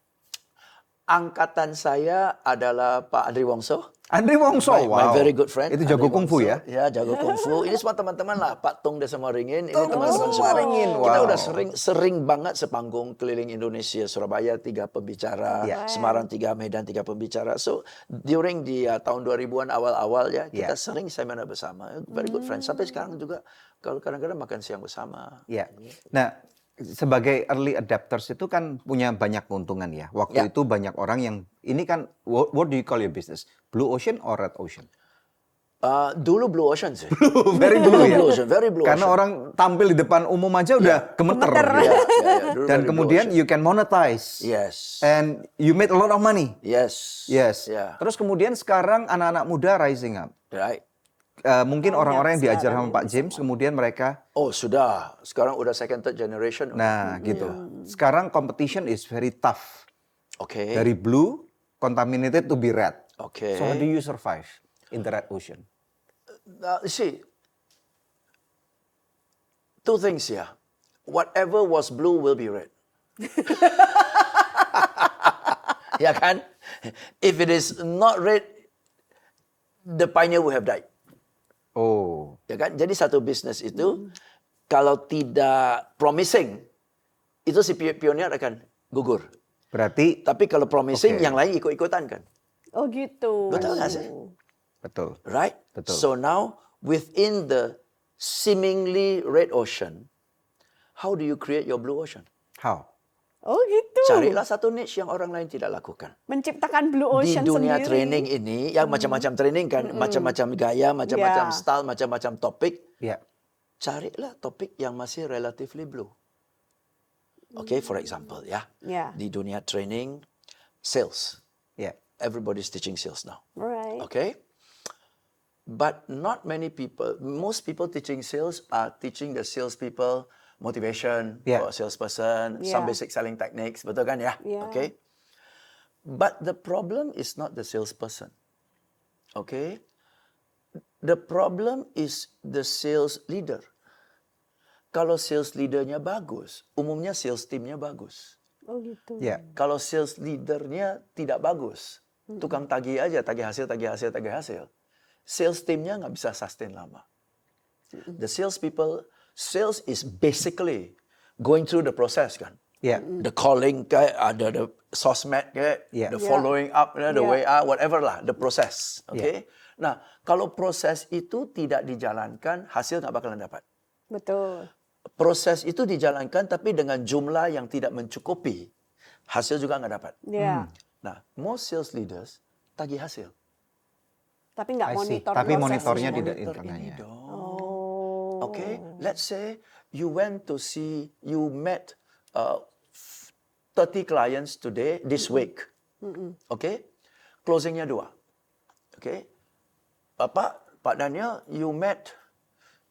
S1: Angkatan saya adalah Pak Andri Wongso.
S3: Andri Wongso,
S1: My very good friend.
S3: Itu jago
S1: Andri
S3: kungfu
S1: Wongso.
S3: ya?
S1: Ya, jago kungfu. Ini semua teman-teman lah, Pak Tung Desa Maringin. Ini
S3: Tung
S1: teman-teman
S3: Desa
S1: semua.
S3: Maringin,
S1: Kita
S3: wow.
S1: udah sering banget sepanggung keliling Indonesia, Surabaya 3 pembicara,
S3: Ya.
S1: Semarang 3, Medan 3 pembicara. So during di tahun 2000-an awal-awal ya, kita sering seminar bersama. Very good friends. Sampai sekarang juga kalau kadang-kadang makan siang bersama.
S3: Ya. Nah, sebagai early adapters itu kan punya banyak keuntungan ya. Waktu
S1: Ya.
S3: itu banyak orang yang, ini kan, what do you call your business? Blue Ocean or Red Ocean?
S1: Dulu Blue Ocean sih.
S3: Very blue ya?
S1: Blue Ocean, very blue
S3: Karena
S1: ocean.
S3: orang tampil di depan umum aja udah gemeter.
S2: Gemeter.
S3: gitu.
S1: Ya, ya, dulu
S3: Dan
S1: very
S3: kemudian
S1: blue ocean.
S3: you can monetize.
S1: Yes.
S3: And you made a lot of money.
S1: Yes.
S3: Yes.
S1: Yeah.
S3: Terus kemudian sekarang anak-anak muda rising up.
S1: Right.
S3: Mungkin orang-orang yang diajar
S2: sekarang
S3: sama Pak James, kemudian mereka,
S1: Oh sudah, sekarang udah second third generation.
S3: nah gitu. Sekarang competition is very tough.
S1: Oke.
S3: Dari blue, contaminated to be red.
S1: Oke.
S3: So how do you survive in the red ocean?
S1: See, two things here. Whatever was blue will be red. Ya kan? If it is not red, the pioneer will have died.
S3: Oh,
S1: Ya kan? Jadi satu bisnis itu kalau tidak promising, itu si pionir akan gugur.
S3: berarti
S1: Tapi kalau promising,
S3: Oke.
S1: yang lain ikut-ikutan kan.
S2: Oh gitu.
S1: Betul nggak sih?
S3: betul.
S1: Right?
S3: Betul.
S1: So now, within the seemingly red ocean, how do you create your blue ocean?
S3: How?
S2: Oh gitu.
S1: Carilah satu niche yang orang lain tidak lakukan.
S2: Menciptakan blue
S1: Di
S2: ocean
S1: dunia
S2: sendiri.
S1: training ini, yang macam-macam training kan, macam-macam gaya, macam-macam
S2: Ya.
S1: style, macam-macam topik.
S3: Ya,
S1: Carilah topik yang masih relatively blue. Okay, for example, ya.
S2: Ya.
S1: Di dunia training, sales.
S3: ya.
S1: Everybody's teaching sales now.
S2: Right.
S1: Okay? But not many people, most people teaching sales are teaching the salespeople motivation
S3: Yeah.
S1: for a salesperson, some
S2: Yeah.
S1: basic selling techniques, betul kan ya?
S2: Yeah.
S1: Okay? But the problem is not the salesperson. Okay? The problem is the sales leader. Kalau sales leadernya bagus, umumnya sales teamnya bagus.
S2: Oh gitu.
S3: Ya.
S1: Kalau sales leadernya tidak bagus, tukang tagih aja, tagih hasil, tagih hasil, tagih hasil. Sales teamnya nggak bisa sustain lama. The sales people, sales is basically going through the process kan.
S3: Ya.
S1: The calling kayak ada the sosmed kayak,
S3: Yeah.
S1: the
S2: Yeah.
S1: following up, the
S2: Yeah.
S1: way out, whatever lah, the process. Okay. Nah, kalau proses itu tidak dijalankan, hasil nggak bakalan dapat.
S2: Betul.
S1: Proses itu dijalankan tapi dengan jumlah yang tidak mencukupi, hasil juga nggak dapat.
S2: Ya.
S1: Nah, most sales leaders tagih hasil.
S2: Tapi nggak
S3: I see.
S2: monitor.
S3: Tapi
S2: prosesnya.
S3: monitornya tidak
S1: Monitor
S3: internalnya.
S1: ini dong.
S2: Oh.
S1: Okay, let's say you went to see, you met 30 clients today, this week. Okay, closingnya 2. Okay, Pak Daniel, you met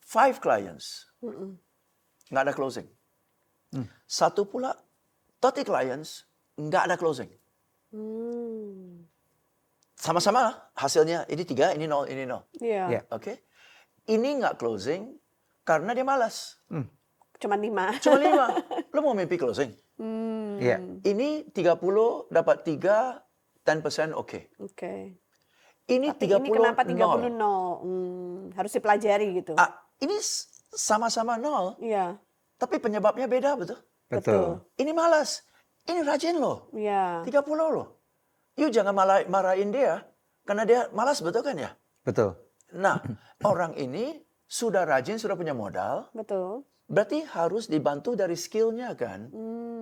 S1: 5 clients. Nggak ada closing. Satu pula, 30 clients, nggak ada closing. Sama-sama lah hasilnya, ini 3, ini 0, ini 0.
S2: Iya.
S3: Ya.
S1: Oke. Ini nggak closing karena dia malas.
S2: Cuman 5.
S1: Cuma 5. Lo mau mimpi closing?
S3: Ya.
S1: Ini 30 dapat 3, 10% oke.
S2: Oke.
S1: Ini
S2: Tapi
S1: 30
S2: ini kenapa 30
S1: nol.
S2: 0? Harus dipelajari gitu.
S1: Ini sama-sama 0,
S2: Iya.
S1: tapi penyebabnya beda betul.
S3: Betul.
S1: Ini malas. Ini rajin loh.
S2: Iya.
S1: 30 loh. You jangan marahin dia karena dia malas betul kan ya?
S3: Betul.
S1: Nah, orang ini sudah rajin, sudah punya modal,
S2: Betul.
S1: berarti harus dibantu dari skillnya kan?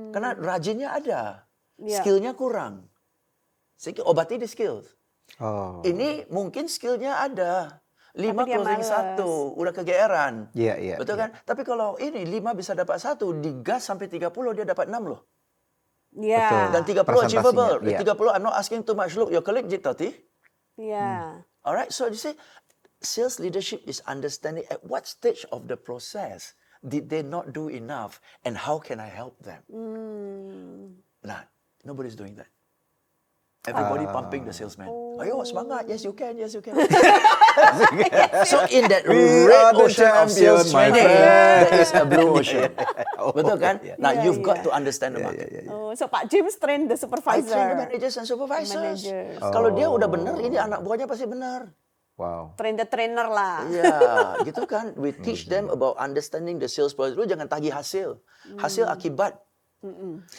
S1: Karena rajinnya ada,
S2: Iya.
S1: skillnya kurang. Obati di skill.
S3: Oh.
S1: Ini mungkin skillnya ada. 5
S2: Tapi dia
S1: closing
S2: males.
S1: 1, udah kegeeran.
S3: Iya, iya.
S1: Betul kan? Tapi kalau ini 5 bisa dapat 1, digas sampai 30 dia dapat 6 loh.
S2: Iya.
S1: Dan 30 achievable.
S3: Presentasinya, iya.
S1: 30 I'm not asking too much. Look, your colleague did 30.
S2: Iya.
S1: Alright, so you see, sales leadership is understanding at what stage of the process did they not do enough and how can I help them? Nah, nobody's doing that. Everybody pumping the salesman. Ayo semangat, yes you can, yes you can. So in that
S3: We
S1: red
S3: are the
S1: ocean of
S3: champion,
S1: sales
S3: my
S1: training,
S3: friend.
S1: there is a blue ocean. Betul kan? Now
S2: Yeah,
S1: you've got
S2: yeah.
S1: to understand the market.
S2: Oh, so Pak James train the
S1: I
S2: supervisor.
S1: train the managers and supervisors.
S2: Managers.
S1: Kalau dia udah benar, ini anak buahnya pasti benar.
S3: Wow.
S2: Train the trainer lah.
S1: Ya, gitu kan. We teach them about understanding the sales process. Lu jangan tagih hasil. Hasil akibat.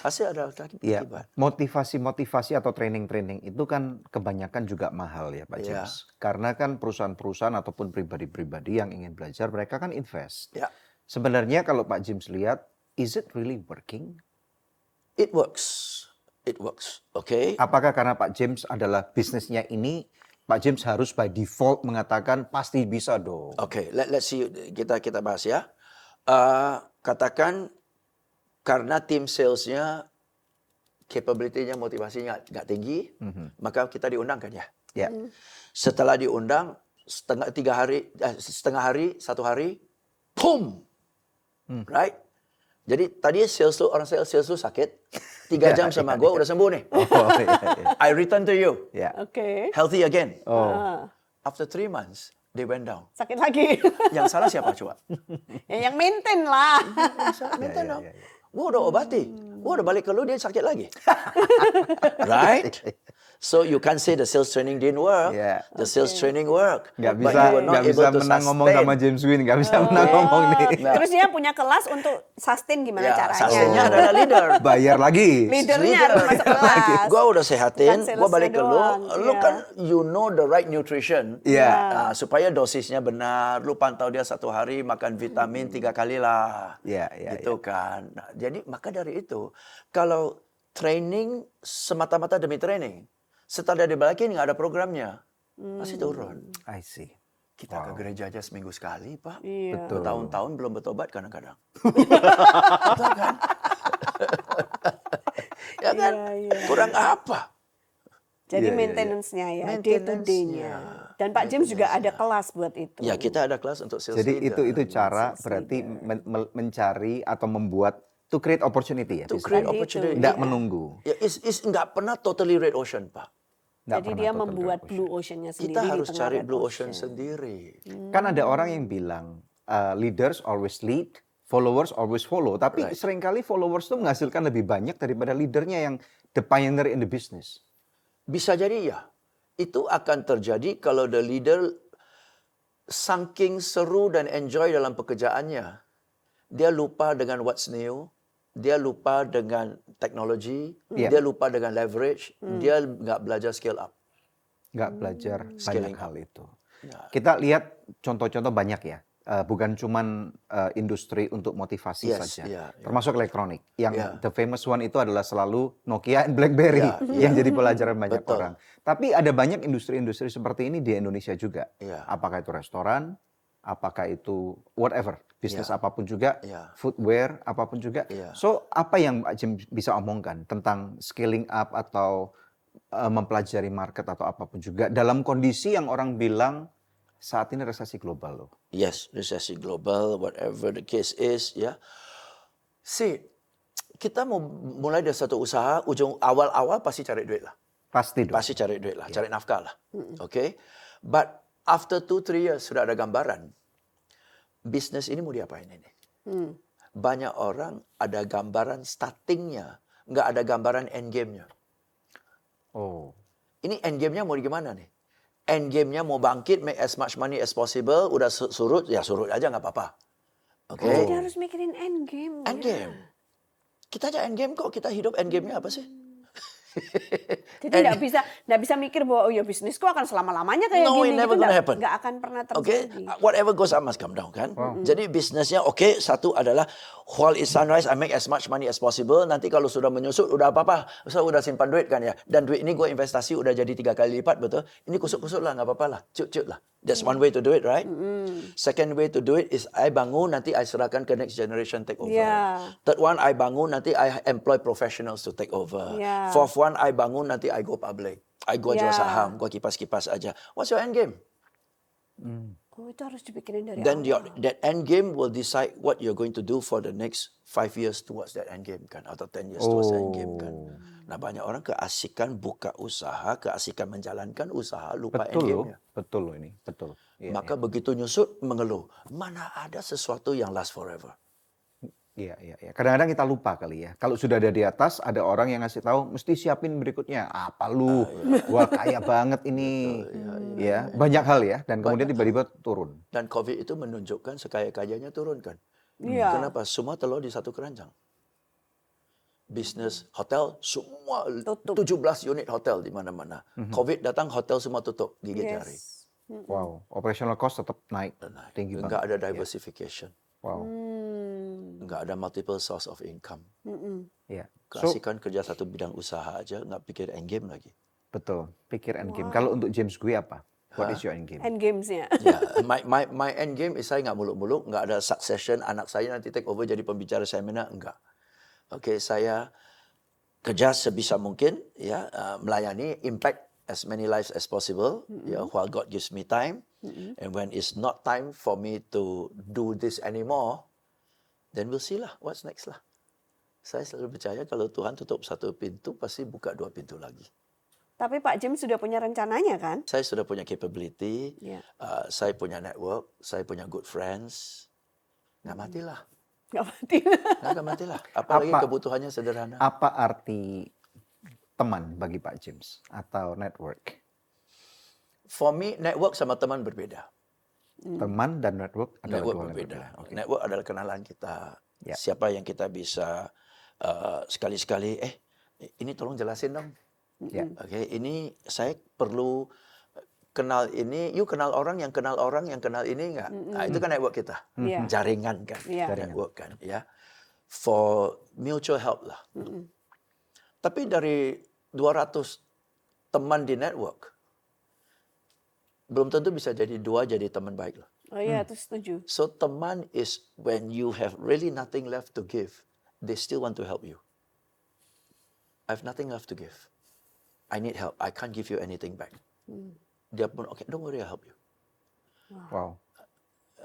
S1: Hasil adalah
S3: Ya,
S1: akibat.
S3: motivasi-motivasi atau training-training itu kan kebanyakan juga mahal ya Pak
S1: Iya.
S3: James. Karena kan perusahaan-perusahaan ataupun pribadi-pribadi yang ingin belajar, mereka kan invest.
S1: Ya,
S3: Sebenarnya kalau Pak James lihat, is it really working?
S1: it works. It works. Okay.
S3: Apakah karena Pak James adalah bisnisnya ini, Pak James harus by default mengatakan pasti bisa dong.
S1: Okay, let's see, kita bahas ya. Katakan karena tim salesnya capability-nya, motivasinya nggak tinggi, maka kita diundang kan ya.
S3: Ya.
S1: Setelah diundang setengah hari, 1 hari, boom, right? Jadi tadi orang sales tuh sakit, 3 jam sama gue udah sembuh nih.
S3: Oh, iya.
S1: I return to you,
S3: Ya.
S2: Oke.
S1: healthy again.
S3: Oh.
S1: After 3 months, they went down.
S2: Sakit lagi.
S1: Yang salah siapa coba?
S2: Ya, yang maintain lah.
S1: Minta dong. Gue udah obati. Gue udah balik ke lu, dia sakit lagi. Right? So you can't say the sales training didn't work.
S3: Yeah.
S1: The sales training work.
S3: Nggak
S1: But
S3: bisa
S1: you were not
S3: nggak
S1: able
S3: bisa
S1: to
S3: menang ngomong
S1: sustain.
S3: sama James Win, nggak bisa menang ngomong nih.
S1: Nah.
S2: Terus dia punya kelas untuk sustain gimana
S1: Ya,
S2: caranya.
S1: sustainnya adalah leader.
S3: Bayar lagi.
S2: Leadernya harus masuk kelas.
S1: Gue udah sehatin,
S2: Bukan
S1: gue balik ke lu.
S2: salesnya
S1: Lu
S2: doang,
S1: kan
S2: iya.
S1: you know the right nutrition.
S3: Iya.
S1: Supaya dosisnya benar, lu pantau dia 1 hari makan vitamin 3 kali lah.
S3: Iya,
S1: Gitu kan. Nah, jadi maka dari itu, kalau training semata-mata demi training, setelah dia dibalikin nggak ada programnya, pasti turun.
S3: I see.
S1: Kita ke gereja aja seminggu sekali, Pak.
S2: Iya.
S3: Betul.
S1: Bertahun-tahun belum bertobat kadang-kadang. Betul kan? Ya kan?
S2: Iya, iya.
S1: Kurang apa?
S2: Jadi
S3: Iya, iya, iya.
S2: maintenance-nya ya, day to
S1: Maintenance-nya.
S2: day-nya. Dan Pak James juga ada kelas buat itu.
S1: Ya, kita ada kelas untuk sales
S3: Jadi
S1: leader.
S3: itu cara berarti mencari atau membuat to create opportunity ya.
S1: To
S3: bisnis.
S1: create
S2: Tadi itu,
S1: opportunity.
S3: Nggak
S2: iya.
S3: menunggu.
S1: Ya, is nggak pernah totally red ocean, Pak.
S3: Nggak
S2: Jadi
S3: pernah
S2: dia
S3: total
S2: membuat
S3: red
S2: blue ocean-nya sendiri.
S1: Kita
S2: di
S1: harus
S2: tengah
S1: cari
S2: red
S1: blue ocean sendiri.
S3: Kan ada orang yang bilang leaders always lead, followers always follow. Tapi
S1: Right.
S3: seringkali followers itu menghasilkan lebih banyak daripada leadernya yang the pioneer in the business.
S1: Bisa jadi ya. Itu akan terjadi kalau the leader saking seru dan enjoy dalam pekerjaannya. Dia lupa dengan what's new. Dia lupa dengan teknologi.
S3: Iya.
S1: Dia lupa dengan leverage. Dia nggak belajar scale up.
S3: Nggak belajar banyak
S1: Scaling
S3: hal itu.
S1: Ya.
S3: Kita lihat contoh-contoh banyak ya. Bukan cuman industri untuk motivasi
S1: Yes,
S3: saja,
S1: iya, iya.
S3: termasuk elektronik. Yang
S1: Iya.
S3: the famous one itu adalah selalu Nokia and BlackBerry
S1: Iya,
S3: yang jadi pelajaran banyak
S1: Betul.
S3: orang. Tapi ada banyak industri-industri seperti ini di Indonesia juga.
S1: Iya.
S3: Apakah itu restoran, apakah itu whatever, bisnis
S1: Iya.
S3: apapun juga,
S1: Iya.
S3: footwear apapun juga.
S1: Iya.
S3: So apa yang Pak Jim bisa omongkan tentang scaling up atau mempelajari market atau apapun juga dalam kondisi yang orang bilang saat ini resesi global loh.
S1: Yes, resesi global, whatever the case is, ya. See, kita mau mulai dari satu usaha, ujung awal-awal pasti cari duit lah.
S3: Pasti dong.
S1: Pasti cari duit lah, cari nafkah lah. Okay? But after 2-3 years sudah ada gambaran. Bisnis ini mau diapain ini? Banyak orang ada gambaran startingnya, nggak ada gambaran end game-nya.
S3: Oh.
S1: Ini end game-nya mau gimana nih? End game-nya mau bangkit, make as much money as possible, udah surut, ya surut aja nggak apa-apa. Oke?
S2: Jadi dia harus mikirin end game.
S1: End game. Kita aja end game kok, kita hidup end game-nya apa sih?
S2: Jadi nggak bisa mikir bahwa oh ya bisnisku akan selama-lamanya kayak
S1: No,
S2: gini.
S1: it never
S2: Gitu
S1: gonna
S2: nggak-
S1: happen.
S2: nggak akan pernah
S1: Okay,
S2: terjadi.
S1: whatever goes up must come down kan. Jadi bisnisnya oke, satu adalah while it's sunrise I make as much money as possible. Nanti kalau sudah menyusut udah apa-apa, saya udah simpan duit kan ya. Dan duit ini gue investasi udah jadi 3 kali lipat betul. Ini kusut-kusut lah nggak apa-apa lah, cut-cut lah. That's one way to do it, right? Second way to do it is I bangun nanti I serahkan ke next generation take over.
S2: Yeah.
S1: Third one I bangun nanti I employ professionals to take over.
S2: Yeah.
S1: Fourth one I bangun nanti I go public. I go jual
S2: Yeah.
S1: saham, gue kipas-kipas aja. What's your end game?
S2: Oh itu harus dipikirin dari
S1: Then
S2: awal.
S1: that end game will decide what you're going to do for the next 5 years towards that end game kan, atau 10 years towards that end game kan. Nah, banyak orang keasikan buka usaha, keasikan menjalankan usaha, lupa
S3: Betul loh,
S1: endgame-nya.
S3: betul loh ini, betul. Iya,
S1: Maka begitu nyusut, mengeluh. Mana ada sesuatu yang last forever.
S3: iya, iya, iya. Kadang-kadang kita lupa kali ya. Kalau sudah ada di atas, ada orang yang ngasih tahu, mesti siapin berikutnya. Apa lu? Wah, kaya banget ini. Ya, banyak hal ya. Dan kemudian
S1: Banyak
S3: tiba-tiba turun.
S1: Dan COVID itu menunjukkan sekaya-kayanya turun kan.
S2: Iya.
S1: Kenapa? Semua telur di satu keranjang. Bisnis hotel, semua
S2: Tutup.
S1: 17 unit hotel di mana-mana. COVID datang, hotel semua tutup, gigit jari.
S2: Yes.
S3: Wow, operational cost tetap naik.
S1: Nah,
S3: Tinggi
S1: enggak
S3: banget.
S1: ada diversification.
S3: Wow,
S1: Enggak ada multiple source of income.
S3: ya. So,
S1: Keasikan kerja satu bidang usaha aja, nggak pikir endgame lagi.
S3: betul. Pikir endgame. Kalau untuk James gue apa? What is your endgame?
S2: End games-nya.
S1: Ya, my end game is saya nggak muluk-muluk, nggak ada succession, anak saya nanti take over jadi pembicara seminar, enggak. Oke, saya kerja sebisa mungkin, ya, melayani, impact as many lives as possible, ya, while God gives me time, and when it's not time for me to do this anymore, then we'll see lah, what's next lah. Saya selalu percaya kalau Tuhan tutup satu pintu, pasti buka dua pintu lagi.
S2: Tapi Pak James sudah punya rencananya kan?
S1: Saya sudah punya capability,
S2: Iya.
S1: saya punya network, saya punya good friends. Nggak matilah,
S2: Nggak mati.
S1: nggak matilah. Apalagi
S3: Apa-
S1: kebutuhannya sederhana.
S3: Apa arti teman bagi Pak James atau network?
S1: For me, network sama teman berbeda.
S3: Teman dan network adalah
S1: Network
S3: dua hal yang
S1: berbeda.
S3: berbeda. Oke.
S1: Network adalah kenalan kita.
S3: Ya.
S1: Siapa yang kita bisa sekali-sekali, ini tolong jelasin dong.
S3: Ya.
S1: Oke, ini saya perlu kenal ini, you kenal orang yang kenal orang yang kenal ini enggak? Nah, itu kan network kita.
S2: Iya.
S1: Jaringan kan.
S2: Iya.
S1: Network kan, ya. For mutual help lah. Tapi dari 200 teman di network, belum tentu bisa jadi 2 jadi teman baik lah.
S2: Oh iya, itu setuju.
S1: So teman is when you have really nothing left to give, they still want to help you. I have nothing left to give. I need help. I can't give you anything back. Dia pun, okay, don't worry, I'll help you.
S3: Wow.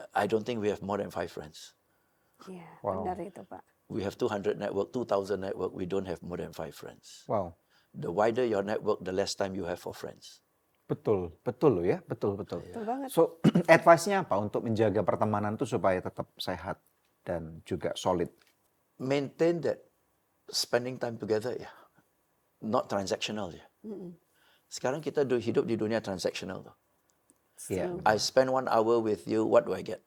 S1: I don't think we have more than 5 friends.
S2: Iya,
S3: Wow.
S2: benar itu Pak.
S1: We have 200 network, 2,000 network. We don't have more than 5 friends.
S3: Wow.
S1: The wider your network, the less time you have for friends.
S3: Betul, betul loh ya, betul, betul.
S2: Betul banget.
S3: So, advice-nya apa untuk menjaga pertemanan itu supaya tetap sehat dan juga solid?
S1: Maintain that spending time together, ya. Not transactional, ya. Sekarang kita hidup di dunia transactional tuh.
S3: Iya.
S1: I spend 1 hour with you, what do I get?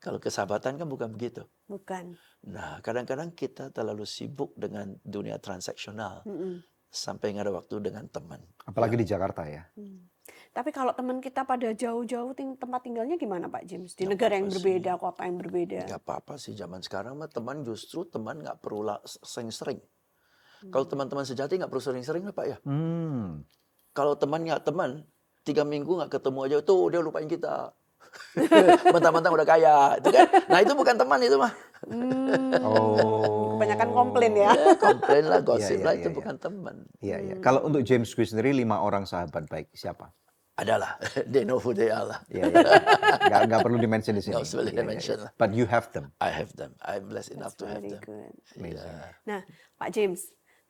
S1: Kalau kesahabatan kan bukan begitu.
S2: Bukan.
S1: Nah, kadang-kadang kita terlalu sibuk dengan dunia transaksional sampai nggak ada waktu dengan teman.
S3: Apalagi di Jakarta ya.
S2: Tapi kalau teman kita pada jauh-jauh tempat tinggalnya gimana Pak James? Di negara yang berbeda, kota yang berbeda.
S1: Nggak apa-apa sih zaman sekarang mah teman justru teman nggak perlu sering-sering. Kalau teman-teman sejati nggak perlu sering-sering lah Pak ya. Kalau teman nggak teman, 3 minggu nggak ketemu aja, tuh dia lupain kita. Mentang-mentang udah kaya, itu kan? Nah itu bukan teman itu mah.
S3: Oh.
S2: Kebanyakan komplain ya.
S1: Komplain lah, gosip
S3: Iya,
S1: lah,
S3: iya,
S1: itu
S3: iya.
S1: bukan teman.
S3: Iya, iya. Kalau untuk James gue sendiri 5 orang sahabat baik siapa?
S1: Adalah, they know who they are lah.
S3: Iya, iya. Nggak perlu di-mention di sini.
S1: Nggak usah
S3: Iya, iya,
S1: di-mention
S3: iya.
S1: lah.
S3: But you have them.
S1: I have them. I'm blessed enough to have
S2: Very
S1: them.
S2: good.
S3: Amazing.
S2: Nah, Pak James,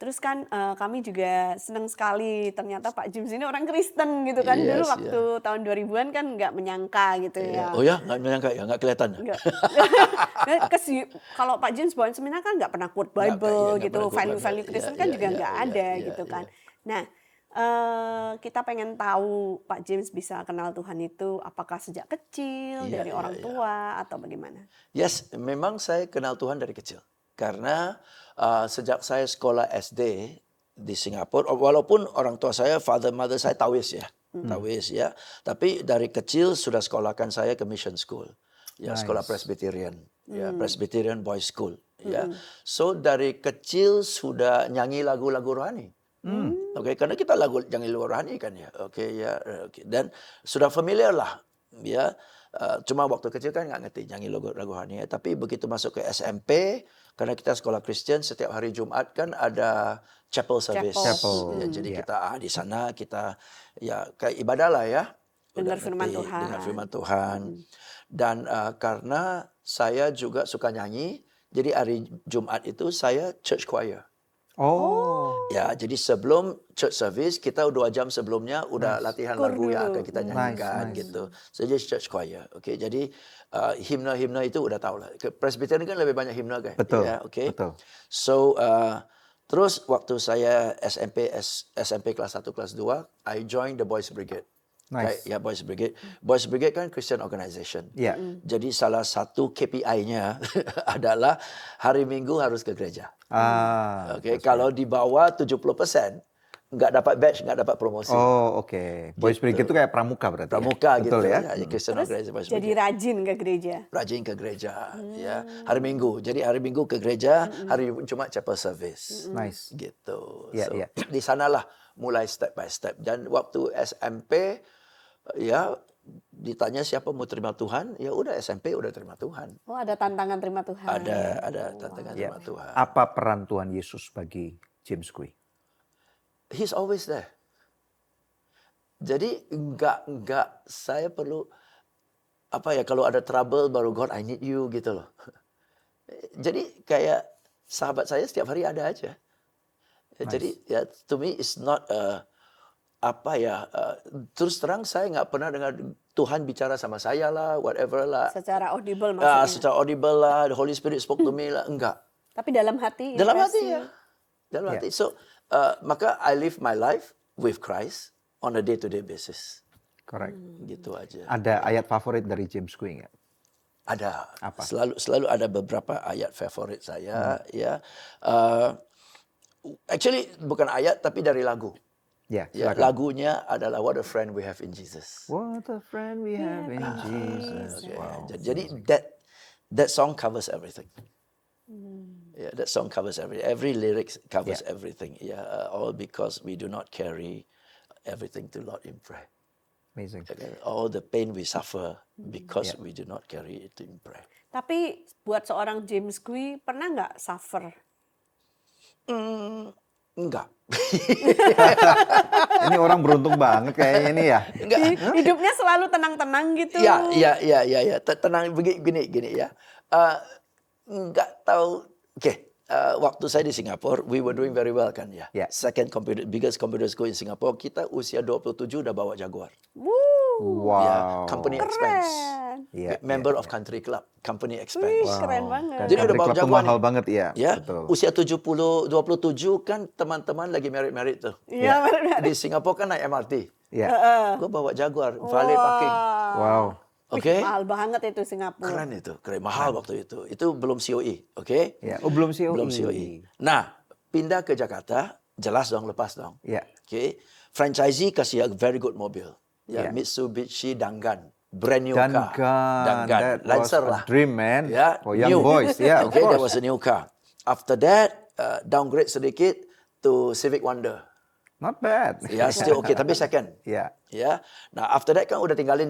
S2: terus kan kami juga senang sekali ternyata Pak James ini orang Kristen gitu kan. Dulu
S1: Yes,
S2: waktu tahun 2000-an kan nggak menyangka gitu ya.
S1: Oh ya, nggak menyangka ya, nggak kelihatan.
S2: Enggak. Kalau Pak James bawain seminar kan nggak pernah quote
S1: Nggak,
S2: Bible
S1: nggak
S2: gitu,
S1: pernah quote
S2: value-value
S1: Bible.
S2: Kristen
S1: Iya,
S2: kan
S1: iya,
S2: juga
S1: iya,
S2: nggak
S1: iya,
S2: ada
S1: iya,
S2: gitu
S1: iya.
S2: kan. Nah, kita pengen tahu Pak James bisa kenal Tuhan itu apakah sejak kecil,
S1: Iya,
S2: dari
S1: iya,
S2: orang
S1: iya.
S2: tua atau bagaimana?
S1: Yes, memang saya kenal Tuhan dari kecil. Karena sejak saya sekolah SD di Singapura, walaupun orang tua saya, father, mother saya Taois ya. Taois ya. Tapi dari kecil sudah sekolahkan saya ke mission school. Ya, sekolah Presbyterian. Ya, Presbyterian Boys School. Ya. So dari kecil sudah nyanyi lagu-lagu rohani. Oke, karena kita nyanyi lagu rohani kan ya. Oke ya. Oke. Dan sudah familiar lah. Ya. Cuma waktu kecil kan nggak ngerti nyanyi lagu rohani. Tapi begitu masuk ke SMP, karena kita sekolah Kristen, setiap hari Jumat kan ada chapel service.
S3: Chapel.
S1: Ya, jadi
S3: Iya.
S1: kita di sana kita ya kayak ibadah lah ya.
S2: Dengar
S1: Udah
S2: firman
S1: ngerti,
S2: Tuhan.
S1: dengar firman Tuhan. Dan karena saya juga suka nyanyi, jadi hari Jumat itu saya church choir.
S3: Oh,
S1: Ya, jadi sebelum church service kita 2 jam sebelumnya udah latihan
S2: Kur
S1: lagu yang
S2: dulu.
S1: akan kita nyanyikan
S3: Nice.
S1: gitu. So jadi church choir. Okey, jadi himne-himne itu udah tahu lah. Ke Presbyterian kan lebih banyak himne kan.
S3: betul,
S1: Ya, okey.
S3: betul.
S1: So terus waktu saya SMP kelas 1 kelas 2, I joined the Boys Brigade.
S3: Nice.
S1: Ya, Boys Brigade. Boys Brigade kan Christian organization.
S3: Ya.
S1: Jadi salah satu KPI-nya adalah hari Minggu harus ke gereja. Okey,
S3: that's
S1: kalau di bawah 70% nggak dapat badge, nggak dapat promosi.
S3: Oh, oke. Boys
S1: Gitu.
S3: Brigade itu kayak pramuka berarti
S1: Pramuka
S3: ya?
S1: gitu
S3: Betul ya?
S1: ya, Christian
S2: Terus
S1: Organization Boys
S2: jadi
S1: Brigade.
S2: rajin ke gereja.
S1: Rajin ke gereja ya, hari Minggu. Jadi hari Minggu ke gereja, hari Jumat chapel service.
S3: Nice.
S1: Gitu.
S3: Ya,
S1: So
S3: ya.
S1: di sanalah mulai step by step. Dan waktu SMP ya ditanya siapa mau terima Tuhan, ya udah SMP udah terima Tuhan.
S2: Oh, ada tantangan terima Tuhan.
S1: Ada tantangan
S3: Ya.
S1: terima Tuhan.
S3: Apa peran Tuhan Yesus bagi James Kui?
S1: He's always there. Jadi enggak saya perlu apa ya, kalau ada trouble baru God I need you gitu loh. Jadi kayak sahabat saya setiap hari ada aja. Jadi ya to me it's not apa ya, terus terang saya nggak pernah dengar Tuhan bicara sama saya lah, whatever lah.
S2: Secara audible maksudnya.
S1: Secara audible lah, the Holy Spirit spoke to me lah, enggak.
S2: Tapi dalam hati.
S1: Dalam
S2: impresi.
S1: hati ya. Dalam hati. So maka I live my life with Christ on a day-to-day basis.
S3: Correct.
S1: Gitu aja.
S3: Ada ayat favorit dari James Kui nggak?
S1: Ada.
S3: Apa?
S1: Selalu ada beberapa ayat favorit saya ya. Actually bukan ayat tapi dari lagu.
S3: Ya,
S1: Ya,
S3: silakan.
S1: lagunya adalah What a Friend We Have in Jesus.
S3: What a friend we have in Jesus.
S1: Okay.
S3: Wow.
S1: Jadi that song covers everything. Yeah, that song covers everything. Every lyrics covers everything. Yeah, all because we do not carry everything to Lord in prayer.
S3: Amazing.
S1: Okay? All the pain we suffer because we do not carry it in prayer.
S2: Tapi buat seorang James Kui pernah nggak suffer?
S1: Enggak.
S3: Ini orang beruntung banget kayaknya ini ya.
S2: Hidupnya selalu tenang-tenang gitu.
S1: Ya. Tenang begini ya. Enggak tahu. Oke. Waktu saya di Singapura, we were doing very well kan ya.
S3: Yeah.
S1: Biggest computer school in Singapore, kita usia 27 udah bawa Jaguar.
S3: Wow.
S1: Ya, company expense.
S2: Keren.
S3: Iya,
S1: Member of country club, company
S2: Wih,
S1: expense.
S2: keren banget.
S1: Jadi udah bawa
S3: Country club tuh
S1: Jaguar
S3: mahal
S1: nih.
S3: banget ya.
S1: Ya,
S3: Betul.
S1: usia 27 kan teman-teman lagi merit tuh.
S2: Iya, benar.
S1: Di Singapura kan naik MRT.
S3: Ya.
S1: Gue bawa Jaguar, valet parking.
S3: Wow.
S1: Oke.
S2: Mahal banget itu Singapura.
S1: Keren itu, mahal waktu itu. Itu belum COE, oke?
S3: Ya. Oh, belum COE.
S1: Belum COE. Nah, pindah ke Jakarta, jelas dong, lepas dong.
S3: Ya.
S1: Oke, franchisee kasih a very good mobil. Ya,
S3: Yeah.
S1: Mitsubishi Dangan, brand new car.
S3: Dangan. That was
S1: Lancer
S3: a
S1: lah.
S3: dream, man.
S1: Ya,
S3: For young
S1: new.
S3: boys. Yeah, of
S1: Okay, that
S3: course.
S1: was a new car. After that, downgrade sedikit to Civic Wonder.
S3: Not bad.
S1: Ya, still okay, tapi second.
S3: Ya.
S1: Ya, nah after that kan udah tinggalin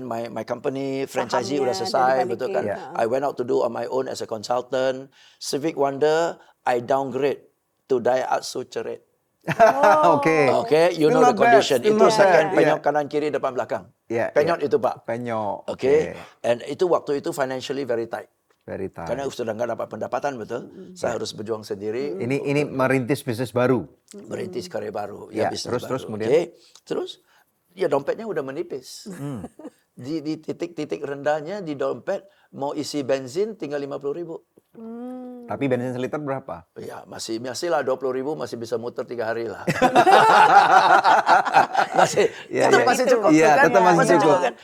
S1: my company, franchisee
S2: Sahamnya
S1: udah selesai,
S2: dibalikin.
S1: betul kan?
S3: Yeah.
S1: I went out to do on my own as a consultant. Civic Wonder, I downgrade to Daihatsu Cherit.
S3: Oke.
S1: Okay, you
S3: Still
S1: know the
S3: not bad,
S1: condition.
S3: still
S1: Itu
S3: not
S1: second
S3: bad.
S1: penyok
S3: Yeah.
S1: kanan kiri depan belakang.
S3: Yeah,
S1: Penyok
S3: yeah.
S1: itu Pak.
S3: Penyok.
S1: Okay. And itu waktu itu financially very tight.
S3: Very tight.
S1: Karena sudah nggak dapat pendapatan betul. Saya harus berjuang sendiri.
S3: Ini merintis bisnis baru.
S1: Merintis karir baru,
S3: Ya,
S1: bisnis
S3: terus
S1: baru.
S3: kemudian?
S1: Oke. Terus ya dompetnya udah menipis. Di titik-titik rendahnya di dompet mau isi bensin tinggal 50.000.
S3: Tapi bensin seliter berapa?
S1: Ya masih lah 20.000 masih bisa muter 3 hari lah. masih
S3: Ya,
S1: tetap
S3: ya.
S1: masih cukup
S3: Iya,
S1: kan?
S3: tetap masih cukup.
S1: kan?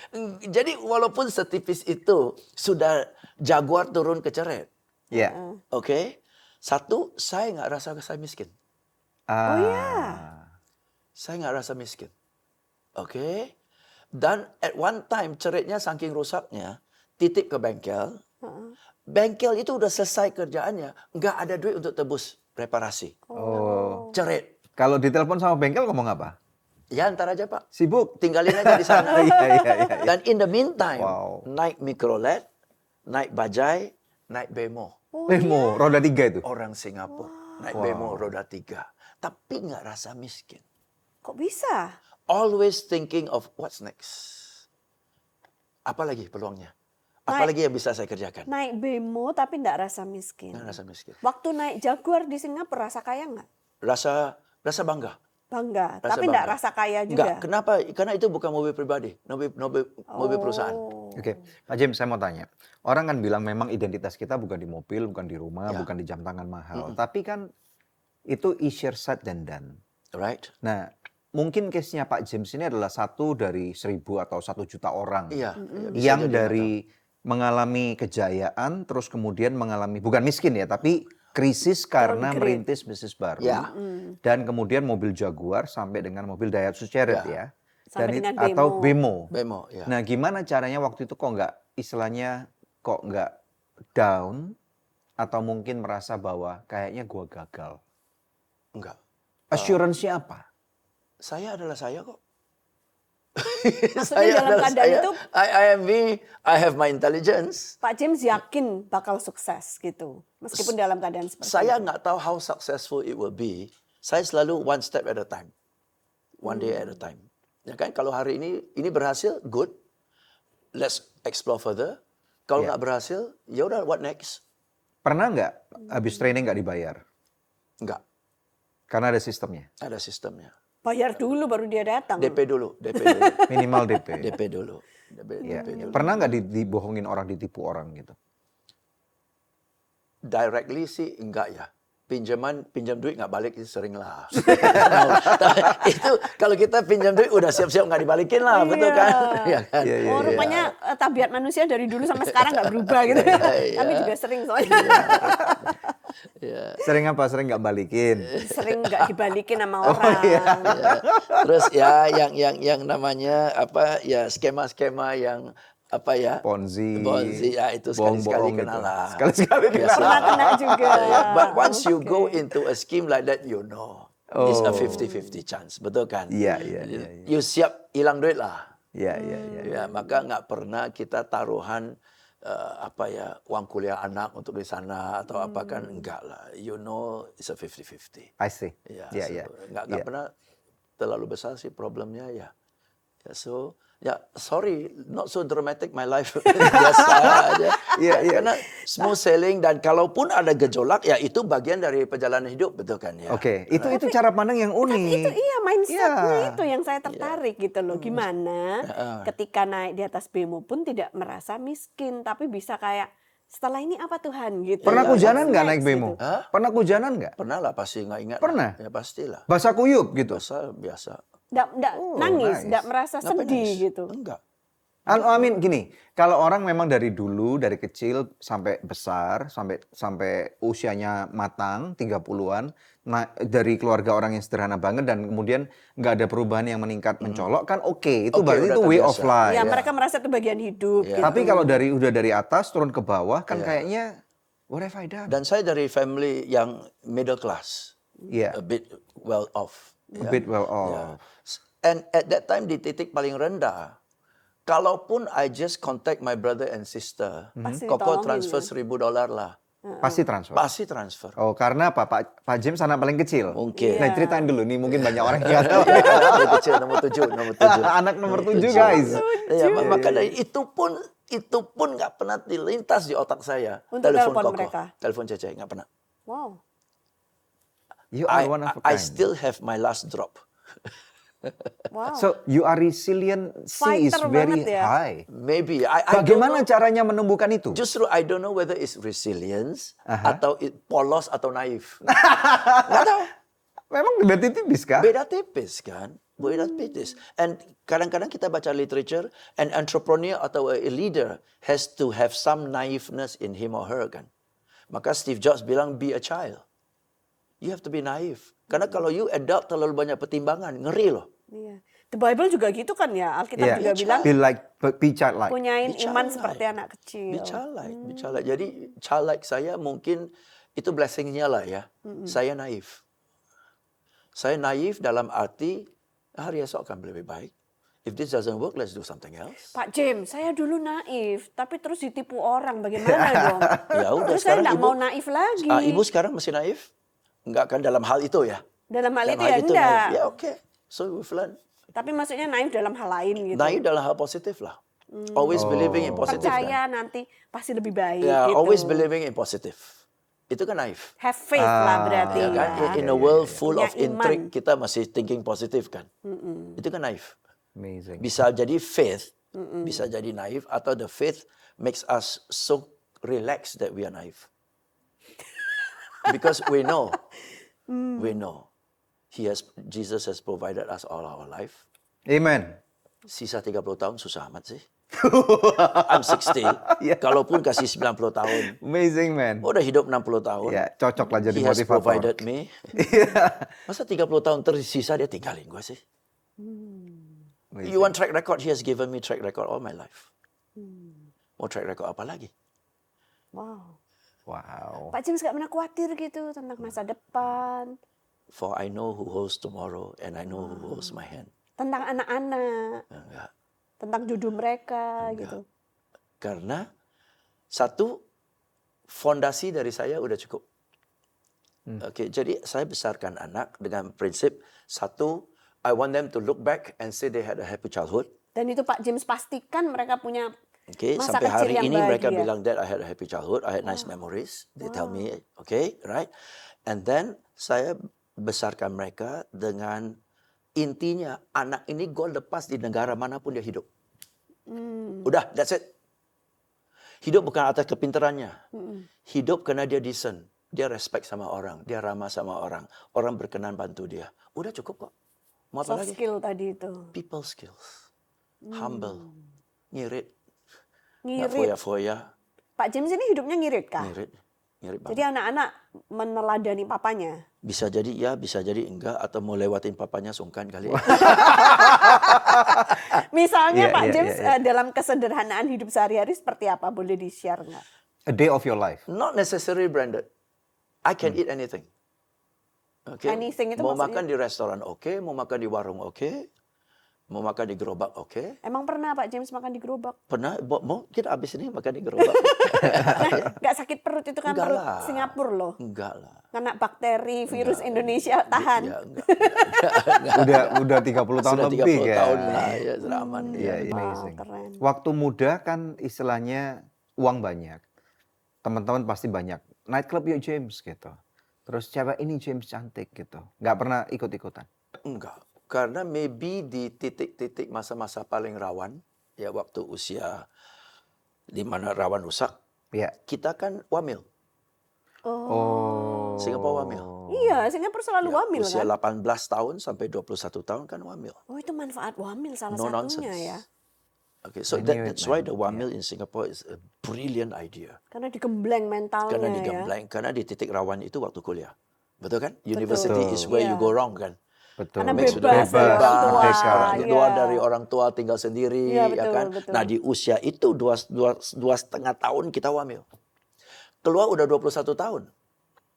S1: Jadi walaupun setipis itu sudah Jaguar turun ke Ceret.
S3: Ya.
S1: Oke. Satu, saya nggak rasa saya miskin.
S3: Oh
S1: Saya nggak rasa miskin. Oke. Dan at one time ceritnya saking rusaknya, titip ke bengkel. Bengkel itu udah selesai kerjaannya, nggak ada duit untuk tebus reparasi.
S3: Oh.
S1: Cerit.
S3: Kalau ditelepon sama bengkel ngomong apa?
S1: Ya ntar aja Pak.
S3: Sibuk.
S1: Tinggalin aja di sana.
S3: Iya.
S1: Dan in the meantime,
S3: Wow.
S1: naik mikrolet, naik bajai, naik bemo.
S3: Bemo, roda 3 itu.
S1: Orang Singapura. Naik bemo roda 3. Tapi nggak rasa miskin.
S2: Kok bisa?
S1: Always thinking of what's next. Apa lagi peluangnya? Apalagi yang bisa saya kerjakan?
S2: Naik bemo tapi nggak rasa miskin.
S1: Nah, rasa miskin.
S2: Waktu naik Jaguar di Singapura rasa kaya nggak?
S1: Rasa bangga.
S2: Bangga,
S1: Rasa
S2: tapi nggak
S1: bangga.
S2: rasa kaya
S1: Enggak,
S2: juga.
S1: kenapa? Karena itu bukan mobil pribadi, mobil perusahaan.
S2: Oh.
S3: Oke, Pak James, saya mau tanya. Orang kan bilang memang identitas kita bukan di mobil, bukan di rumah,
S1: Ya.
S3: bukan di jam tangan mahal. Tapi kan itu easier said than done.
S1: Right?
S3: Nah, mungkin case-nya Pak James ini adalah 1 dari 1.000 atau 1 juta orang
S1: Iya. Bisa
S3: yang
S1: jadi
S3: dari mengalami kejayaan, terus kemudian mengalami, bukan miskin ya, tapi krisis karena
S2: Downgrade.
S3: merintis bisnis baru.
S1: Ya.
S3: Dan kemudian mobil Jaguar sampai dengan mobil Daihatsu Cherokee ya.
S2: Sampai dengan
S3: atau bemo.
S1: Bemo, ya.
S3: Nah, gimana caranya waktu itu kok nggak down atau mungkin merasa bahwa kayaknya gua gagal?
S1: Enggak.
S2: Oh.
S3: Assurance-nya apa?
S1: Saya adalah saya kok.
S2: Maksudnya dalam keadaan itu
S1: I am me, I have my intelligence.
S2: Pak James yakin bakal sukses gitu, meskipun dalam keadaan seperti
S1: Saya
S2: itu.
S1: nggak tahu how successful it will be. Saya selalu one step at a time. One day at a time. Ya kan, kalau hari ini berhasil, good. Let's explore further. Kalau
S3: Ya.
S1: nggak berhasil, ya udah, what next?
S3: Pernah nggak habis training nggak dibayar?
S1: Enggak,
S3: Karena ada sistemnya.
S1: ada sistemnya.
S2: Bayar dulu baru dia datang.
S1: DP dulu, DP dulu,
S3: Minimal DP.
S1: DP dulu.
S3: Ya.
S1: DP dulu.
S3: Pernah nggak dibohongin orang, ditipu orang gitu?
S1: Directly sih enggak ya. Pinjam duit nggak balik itu sering lah. Itu kalau kita pinjam duit udah siap-siap nggak dibalikin lah, betul kan? Iya kan?
S3: Iya, iya,
S2: Oh, rupanya tabiat manusia dari dulu sampai sekarang nggak berubah gitu.
S1: Iya.
S2: Kami juga sering soalnya.
S1: Iya.
S3: Sering apa? Sering nggak balikin?
S2: Sering nggak dibalikin sama
S3: Oh,
S2: orang.
S3: iya.
S1: Ya. Terus ya yang namanya apa ya, skema-skema yang apa ya,
S3: Ponzi.
S1: ya itu sekali-sekali
S3: bohong-bohong
S1: kena
S3: gitu.
S1: lah.
S3: Sekali-sekali kena.
S2: Pernah kena juga.
S1: But once you
S2: Oke.
S1: go into a scheme like that, you know it's a 50-50 chance, betul kan?
S3: Iya, iya, iya.
S1: You siap hilang duit lah.
S3: Iya, iya, iya.
S1: Ya, maka nggak pernah kita taruhan apa ya, uang kuliah anak untuk di sana atau apa kan, enggak lah. You know it's a 50-50.
S3: I see.
S1: Ya,
S3: Iya,
S1: so,
S3: iya.
S1: nggak
S3: Iya.
S1: pernah terlalu besar sih problemnya ya. Ya, so ya sorry, not so dramatic my life. Biasa aja.
S3: Iya, iya.
S1: Karena smooth sailing, dan kalaupun ada gejolak ya itu bagian dari perjalanan hidup, betul kan ya.
S3: Oke, itu cara pandang yang unik.
S2: Itu iya mindsetnya
S3: Iya.
S2: itu yang saya tertarik gitu loh. Gimana ketika naik di atas bemo pun tidak merasa miskin, tapi bisa kayak setelah ini apa Tuhan gitu.
S3: Pernah
S2: What's
S3: kehujanan nggak naik
S2: next
S3: bemo?
S2: gitu.
S1: Hah?
S3: Pernah kehujanan nggak?
S1: Pernah lah, pasti nggak ingat.
S3: Pernah?
S1: Lah. Ya pastilah.
S3: Basah kuyup gitu?
S1: Biasa.
S2: Nggak
S3: Oh,
S2: nangis,
S3: nice.
S2: nggak merasa
S1: Nggak
S2: sedih
S1: nangis.
S2: gitu.
S1: Enggak.
S3: I mean gini, kalau orang memang dari dulu, dari kecil sampai besar, sampai usianya matang, 30-an, nah, dari keluarga orang yang sederhana banget dan kemudian nggak ada perubahan yang meningkat mencolok, kan oke. Itu
S1: Oke,
S3: berarti
S1: udah
S3: itu way of
S1: terbiasa.
S3: life.
S2: Ya, mereka merasa itu bagian hidup
S1: Ya.
S2: gitu.
S3: Tapi kalau udah dari atas turun ke bawah, kan kayaknya what have I done?
S1: Dan saya dari family yang middle class,
S3: Iya,
S1: a bit well off.
S3: a bit well off.
S1: And at that time di titik paling rendah, kalaupun I just contact my brother and sister,
S2: Pasti
S1: Koko
S2: ditolongin,
S1: transfer
S2: ya?
S1: $1,000 lah,
S3: Pasti transfer.
S1: pasti transfer.
S3: Oh, karena apa? Pak James anak paling kecil.
S1: Mungkin.
S3: Nah, ceritain dulu nih, mungkin banyak orang yang nggak tahu.
S1: Nomor kecil, nomor 7.
S3: Anak nomor 7, guys.
S1: Ya, maka dari itu pun nggak pernah dilintas di otak saya.
S2: Untuk
S1: Telepon
S2: telepon
S1: Koko,
S2: mereka?
S1: telepon Cece, nggak pernah.
S2: Wow.
S3: You are one of a
S1: I
S3: kind.
S1: still have my last drop.
S2: Wow.
S3: So, you are resiliency is
S2: Fighter
S3: very
S2: banget ya.
S3: high.
S1: Maybe. I don't
S3: Bagaimana
S1: know.
S3: caranya menumbuhkan itu?
S1: Justru I don't know whether it's resilience atau polos atau naif. Nggak tahu.
S3: Memang beda tipis kah?
S1: Beda tipis kan. Beda tipis. And kadang-kadang kita baca literature, an entrepreneur atau a leader has to have some naiveness in him or her kan. Maka Steve Jobs bilang be a child. You have to be naive. Karena kalau you adult terlalu banyak pertimbangan, ngeri loh.
S2: Iya. The Bible juga gitu kan ya. Alkitab
S3: Iya.
S2: juga bilang
S3: Be childlike.
S2: punyain
S1: Be
S2: iman
S1: childlike.
S2: seperti anak kecil.
S1: Be childlike, be childlike. Jadi childlike saya mungkin itu blessing-nya lah ya. Saya naif. Saya naif dalam arti hari esok akan lebih baik. If this doesn't work, let's do something else.
S2: Pak James, saya dulu naif, tapi terus ditipu orang. Bagaimana dong?
S1: Ya udah,
S2: Terus saya
S1: sekarang
S2: nggak
S1: ibu-
S2: mau naif lagi.
S1: Ibu sekarang masih naif? Enggak kan dalam hal itu ya?
S2: Dalam hal
S1: Dalam
S2: itu ya enggak.
S1: naif. Ya oke. So we've learned.
S2: Tapi maksudnya naif dalam hal lain gitu.
S1: Naif dalam hal positif lah. Always believing in positive kan?
S2: Percaya nanti pasti lebih baik
S1: Yeah,
S2: gitu.
S1: always believing in positive. Itu kan naif.
S2: Have faith lah berarti
S1: Ya
S2: ya.
S1: kan? In a world full
S2: Punya
S1: of intrigue,
S2: iman.
S1: kita masih thinking positif kan? Itu kan naif.
S3: Amazing.
S1: Bisa jadi faith, bisa jadi naif, atau the faith makes us so relaxed that we are naive. Because we know, Jesus has provided us all our life.
S3: Amen.
S1: Sisa 30 tahun susah amat sih. I'm 60, kalaupun kasih 90 tahun.
S3: Amazing, man.
S1: Udah hidup 60 tahun.
S3: Ya, cocok lah jadi
S1: He has
S3: motivator.
S1: provided me. Masa 30 tahun tersisa dia tinggalin gue sih? You want track record? He has given me track record all my life. Mau track record apa lagi?
S2: Wow.
S3: Wow.
S2: Pak James gak pernah khawatir gitu tentang masa depan,
S1: For I know who holds tomorrow and I know who holds my hand.
S2: tentang anak-anak,
S1: Enggak.
S2: tentang jodoh mereka gitu.
S1: Karena satu, fondasi dari saya udah cukup. Oke, jadi saya besarkan anak dengan prinsip satu, I want them to look back and say they had a happy childhood.
S2: Dan itu Pak James pastikan mereka punya
S1: Okay,
S2: masa
S1: sampai
S2: kecil
S1: hari
S2: yang
S1: ini mereka
S2: bahagia.
S1: bilang, Dad, I had a happy childhood, I had nice memories. They tell me, okay, right? And then saya besarkan mereka dengan intinya anak ini goal lepas di negara manapun dia hidup. Udah, that's it. Hidup bukan atas kepintarannya. Hidup karena dia decent. Dia respect sama orang. Dia ramah sama orang. Orang berkenan bantu dia. Udah cukup kok. Mau apa
S2: soft
S1: lagi?
S2: skill tadi itu.
S1: People skills. Humble. Ngirit. Nggak
S2: Ngirit.
S1: foya-foya.
S2: Pak James ini hidupnya ngirit kah?
S1: Ngirit. Ngirit banget.
S2: Jadi anak-anak meneladani papanya.
S1: Bisa jadi ya, bisa jadi enggak. Atau mau lewatin papanya sungkan kali.
S2: Misalnya
S3: Iya,
S2: Pak
S3: iya,
S2: James
S3: iya,
S2: dalam kesederhanaan hidup sehari-hari seperti apa? Boleh di-share nggak?
S3: A day of your life.
S1: Not necessarily branded. I can eat anything. Okay.
S2: Anything itu
S1: mau
S2: maksudnya?
S1: makan di restoran oke, mau makan di warung oke, mau makan di gerobak oke.
S2: Emang pernah Pak James makan di gerobak?
S1: Pernah, mau kita abis ini makan di gerobak?
S2: Nah, nggak sakit perut itu kan
S1: Enggak
S2: perut
S1: lah.
S2: Singapura loh.
S1: Enggak lah.
S2: Kena bakteri, virus Indonesia tahan.
S1: Ya, enggak.
S3: Udah 30 tahun
S1: Sudah 30
S3: lebih ya.
S1: tahun lah, ya sudah aman.
S3: Iya,
S1: Ya.
S3: amazing.
S2: keren.
S3: Waktu muda kan istilahnya uang banyak. Teman-teman pasti banyak. Nightclub yuk James gitu. Terus cewek ini James cantik gitu. Nggak pernah ikut-ikutan.
S1: Enggak. Karena maybe di titik-titik masa-masa paling rawan, ya waktu usia di mana rawan rusak,
S3: Ya.
S1: kita kan wamil.
S3: Oh.
S1: Singapura wamil.
S2: Iya, Singapura selalu wamil
S1: Usia
S2: kan?
S1: 18 tahun sampai 21 tahun kan wamil.
S2: Oh itu manfaat wamil salah
S1: No
S2: satunya
S1: nonsense.
S2: ya.
S1: Okay, so
S3: I knew it,
S1: that's why
S3: man.
S1: the wamil in Singapore is a brilliant idea.
S2: Karena digembleng mentalnya
S1: Karena
S2: ya.
S1: digembleng, karena di titik rawan itu waktu kuliah. Betul kan? University is where you
S2: Iya.
S1: go wrong kan?
S3: Betul.
S2: Karena
S1: Make
S2: bebas
S1: sudah
S2: dari orang tua.
S3: merdeka.
S2: Iya.
S1: dari orang tua tinggal sendiri,
S2: Iya,
S1: ya
S2: betul,
S1: kan?
S2: betul.
S1: Nah di usia itu dua setengah tahun kita wamil. Keluar udah 21 tahun,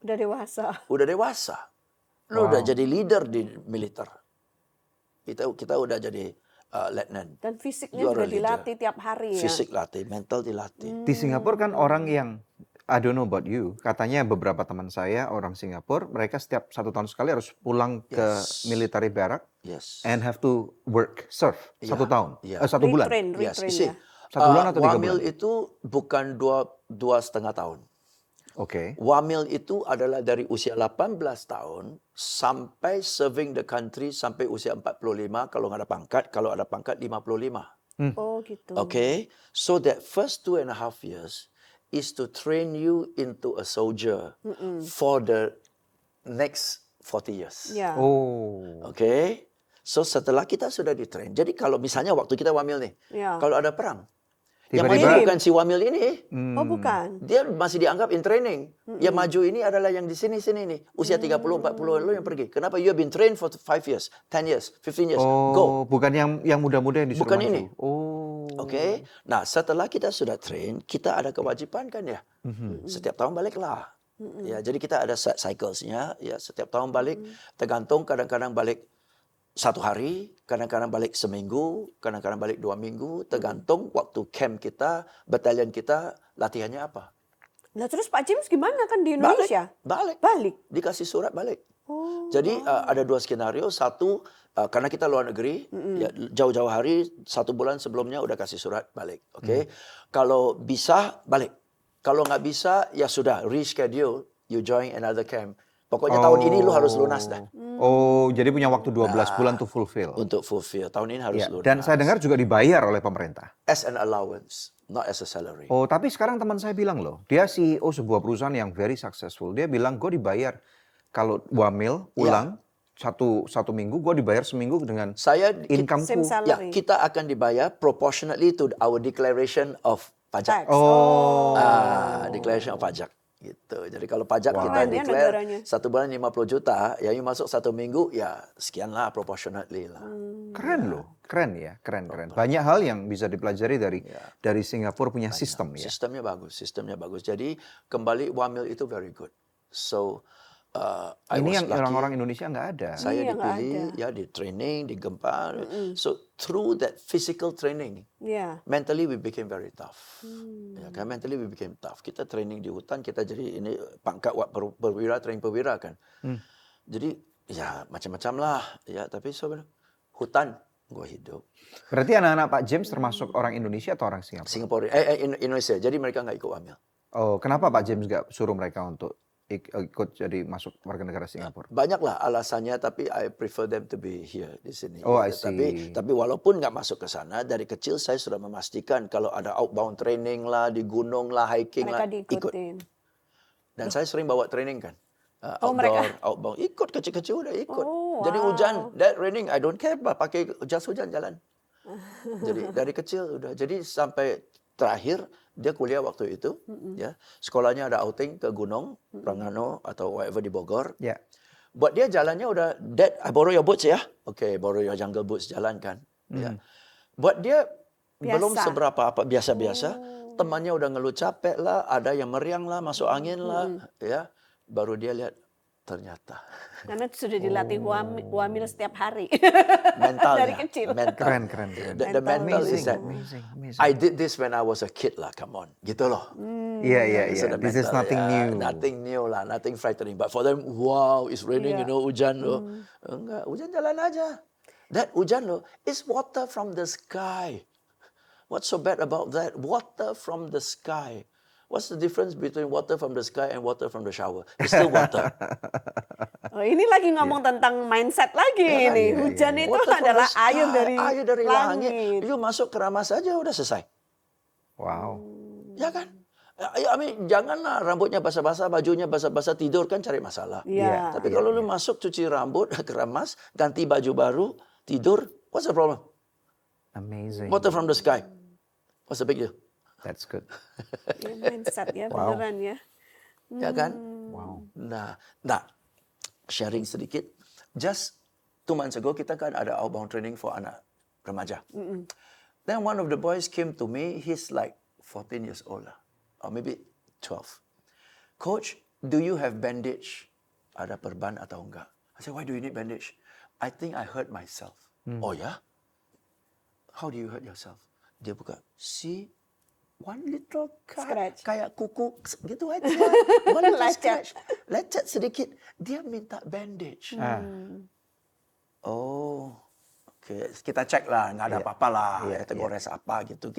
S2: Udah dewasa.
S1: udah dewasa. Lu udah jadi leader di militer. Kita udah jadi letnan.
S2: Dan fisiknya
S1: You are
S2: juga
S1: a leader.
S2: dilatih tiap hari ya.
S1: Fisik latih, mental dilatih.
S3: Di Singapura kan orang yang I don't know about you. Katanya beberapa teman saya orang Singapura, mereka setiap 1 tahun sekali harus pulang ke
S1: Yes.
S3: military barrack
S1: Yes.
S3: and have to work serve 1 tahun,
S1: Iya.
S3: 1 bulan.
S2: Retrain
S1: Yes,
S2: ya.
S1: you see,
S3: 1 bulan atau 3
S1: wamil
S3: bulan?
S1: itu bukan dua setengah tahun.
S3: Oke.
S1: Wamil itu adalah dari usia 18 tahun sampai serving the country sampai usia 45 kalau nggak ada pangkat, kalau ada pangkat 55.
S2: Oh gitu.
S1: Okay, so that first 2.5 years is to train you into a soldier for the next 40 years.
S2: Ya.
S3: Oh.
S1: Okay, so setelah kita sudah di-train, jadi kalau misalnya waktu kita wamil nih,
S2: Ya.
S1: kalau ada perang, yang
S3: Tiba-tiba-
S1: maju bukan si wamil ini,
S2: Oh bukan.
S1: dia masih dianggap in training. Yang maju ini adalah yang di sini nih. Usia 30, 40 lu yang pergi. Kenapa? You have been trained for 5 years, 10 years, 15 years. Go.
S3: Oh, bukan yang muda-muda yang disuruh
S1: Bukan
S3: maju.
S1: ini.
S3: Oh.
S1: Oke. Nah, setelah kita sudah train, kita ada kewajiban kan ya. Setiap tahun baliklah. Ya, jadi kita ada cyclesnya. Ya, setiap tahun balik. Tergantung kadang-kadang balik 1 hari, kadang-kadang balik seminggu, kadang-kadang balik 2 minggu. Tergantung waktu camp kita, batalion kita, latihannya apa.
S2: Nah terus Pak James gimana kan di Indonesia?
S1: Balik.
S2: Balik.
S1: Dikasih surat balik. Jadi ada 2 skenario. Satu, karena kita luar negeri, ya, jauh-jauh hari, 1 bulan sebelumnya udah kasih surat balik. Oke. Kalau bisa, balik. Kalau nggak bisa, ya sudah, reschedule, you join another camp. Pokoknya tahun ini lu harus lunas dah.
S3: Oh, jadi punya waktu 12 bulan to fulfill.
S1: Untuk fulfill. Tahun ini harus
S3: Ya,
S1: lunas.
S3: dan saya dengar juga dibayar oleh pemerintah.
S1: As an allowance, not as a salary.
S3: Oh, tapi sekarang teman saya bilang loh, dia CEO sebuah perusahaan yang very successful. Dia bilang, gue dibayar kalau wamil ulang satu minggu, gue dibayar seminggu dengan
S1: Saya
S3: income-ku.
S2: Same
S1: ya,
S2: salary.
S1: kita akan dibayar proportionately to our declaration of pajak.
S2: Tax.
S3: Oh.
S1: Declaration of pajak gitu. Jadi kalau pajak kita
S2: Keren ya
S1: declare
S2: negaranya.
S1: 1 bulan 50 juta, ya you masuk 1 minggu, ya sekian lah proportionately lah.
S3: Keren loh, keren ya, keren. Banyak hal yang bisa dipelajari dari Singapura punya sistem ya.
S1: Sistemnya bagus. Jadi kembali wamil itu very good. So I
S3: Ini
S1: was
S3: yang
S1: lucky.
S3: orang-orang Indonesia nggak ada.
S1: Saya
S2: Iya, nggak
S1: dipilih,
S2: ada.
S1: ya di training, digempar. So through that physical training,
S2: Iya.
S1: mentally we became very tough. Ya kan, mentally we became tough. Kita training di hutan, kita jadi ini pangkat perwira, training perwira kan. Jadi ya macam-macam lah. Ya tapi sebenarnya hutan gua hidup.
S3: Berarti anak-anak Pak James termasuk orang Indonesia atau orang Singapura?
S1: Singapura, Indonesia. Jadi mereka nggak ikut wamil.
S3: Oh, kenapa Pak James nggak suruh mereka untuk ikut jadi masuk warga negara Singapura?
S1: Banyaklah alasannya, tapi I prefer them to be here di sini.
S3: Oh, I
S1: Tapi walaupun nggak masuk ke sana, dari kecil saya sudah memastikan kalau ada outbound training lah, di gunung lah, hiking
S2: Mereka
S1: lah, ikut.
S2: diikutin.
S1: Dan saya sering bawa training kan.
S2: Oh, mereka?
S1: Outbound. Ikut, kecil-kecil udah ikut.
S2: Oh,
S1: Jadi
S2: wow.
S1: hujan, that raining, I don't care, pakai jas hujan jalan. Jadi dari kecil udah. Jadi sampai terakhir dia kuliah waktu itu, ya sekolahnya ada outing ke gunung, Pranggano atau whatever di Bogor.
S3: Ya.
S1: Buat dia jalannya udah, Dad, I borrow your boots ya. Okay, borrow your jungle boots, jalan kan. Ya. Buat dia belum
S2: Biasa.
S1: seberapa apa, biasa-biasa. Temannya udah ngeluh capek lah, ada yang meriang lah, masuk angin lah, ya. Baru dia lihat ternyata
S2: Karena sudah dilatih wamil setiap hari.
S1: mentalnya.
S2: Dari kecil.
S1: Mental.
S3: Keren.
S1: The mental is that
S3: Amazing.
S1: I did this when I was a kid lah, come on. Gitu loh.
S3: Iya.
S1: So the
S3: This is
S1: mental,
S3: nothing
S1: yeah,
S3: new.
S1: Nothing new lah, nothing frightening. But for them, wow, it's raining,
S2: Yeah.
S1: you know, hujan loh. Enggak, hujan jalan aja. That hujan loh, is water from the sky. What's so bad about that? Water from the sky. What's the difference between water from the sky and water from the shower? It's still water.
S2: Oh, ini lagi ngomong tentang mindset lagi nih. Hujan itu
S1: Water from
S2: adalah
S1: the sky,
S2: air dari langit.
S1: You masuk keramas saja udah selesai.
S3: Wow.
S1: Ya kan? I mean, janganlah rambutnya basah-basah, bajunya basah-basah, tidur kan cari masalah.
S2: Iya.
S1: Tapi kalau lu masuk cuci rambut, keramas, ganti baju baru, tidur, what's the problem?
S3: Amazing.
S1: Water from the sky. What's the big deal?
S3: That's good.
S2: Ya, mindset ya, beneran ya.
S1: Ya kan?
S3: Wow.
S1: Nah, sharing sedikit. Just 2 months ago, kita kan ada outbound training for anak remaja. Then one of the boys came to me, he's like 14 years old lah, or maybe 12. Coach, do you have bandage? Ada perban atau enggak? I said, why do you need bandage? I think I hurt myself. Oh ya? How do you hurt yourself? Dia buka, see, one little cut,
S2: Scratch.
S1: kayak kuku gitu aja. One little
S2: Lecet.
S1: scratch. Lecet sedikit. Dia minta bandage. Oh, oke. Kita cek lah, nggak ada apa-apa lah. Kita gores apa gitu.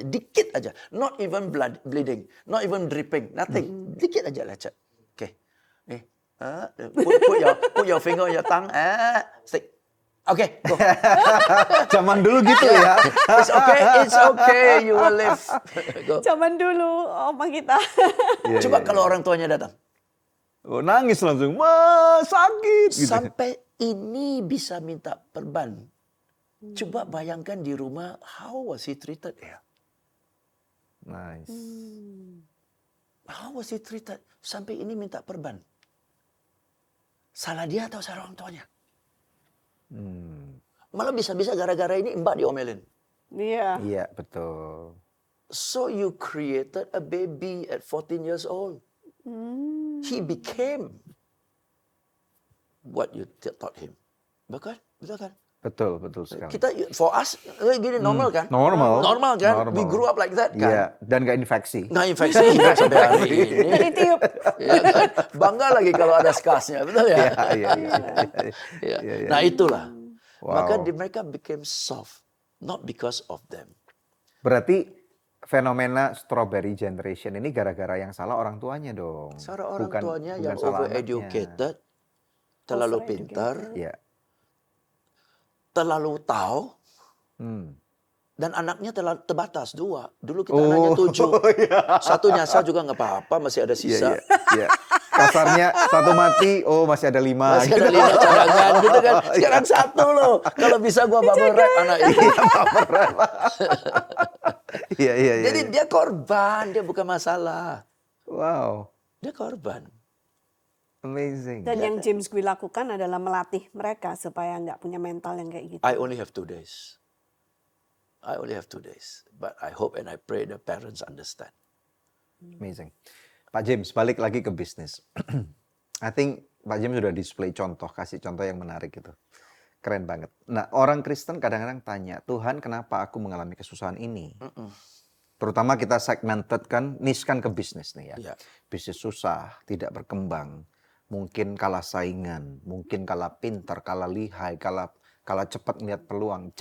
S1: Dikit aja. Not even bleeding, not even dripping, nothing. Dikit aja lecet. Oke. Nih, put your finger on your tongue, stick. Oke, go.
S3: Zaman dulu gitu ya.
S1: It's okay, you will live. Go.
S2: Zaman dulu oma kita.
S1: Coba kalau orang tuanya datang.
S3: Oh, nangis langsung. Wah, sakit. Gitu.
S1: Sampai ini bisa minta perban. Coba bayangkan di rumah, how was he treated ya?
S3: Nice.
S1: How was he treated? Sampai ini minta perban. Salah dia atau salah orang tuanya? Malah bisa-bisa gara-gara ini mbak diomelin.
S2: Iya.
S3: Iya, betul.
S1: So you created a baby at 14 years old. He became what you taught him. Betul kan?
S3: Betul, betul sekali.
S1: Kita, for us, gini normal kan?
S3: Normal.
S1: Normal kan?
S3: Normal.
S1: We grew up like that kan?
S3: Iya, dan nggak infeksi.
S1: Nggak infeksi juga sampai hari ini.
S2: Ditiup.
S1: Ya kan? Bangga lagi kalau ada skasnya, betul ya?
S3: Iya.
S1: Ya.
S3: Iya.
S1: Nah itulah.
S3: Wow.
S1: Maka mereka became soft, not because of them.
S3: Berarti fenomena strawberry generation ini gara-gara yang salah orang tuanya dong.
S1: Cara orang
S3: Bukan-
S1: tuanya
S3: bukan
S1: yang
S3: salah
S1: overeducated, terlalu pintar,
S3: Iya.
S1: terlalu tahu,
S3: Hmm.
S1: dan anaknya terlalu terbatas 2. Dulu kita anaknya 7. Satu nyasar juga nggak apa-apa, masih ada sisa.
S3: Iya. Kasarnya satu mati, masih ada 5.
S1: Masih ada 5 cadangan gitu kan. Sekarang 1 loh. Kalau bisa gua bubble wrap anak ini.
S3: Iya.
S1: Jadi dia korban, dia bukan masalah.
S3: Wow,
S1: Dia korban.
S3: amazing.
S2: Dan yang James Gui lakukan adalah melatih mereka supaya nggak punya mental yang kayak gitu.
S1: I only have 2 days. But I hope and I pray the parents understand.
S3: Amazing. Pak James, balik lagi ke bisnis. I think Pak James sudah display contoh, kasih contoh yang menarik gitu. Keren banget. Nah, orang Kristen kadang-kadang tanya, Tuhan kenapa aku mengalami kesusahan ini? Terutama kita segmented kan, niche kan ke bisnis nih ya.
S1: Iya.
S3: Bisnis susah, tidak berkembang. Mungkin kalah saingan, mungkin kalah pintar, kalah lihai, kalah cepat melihat peluang,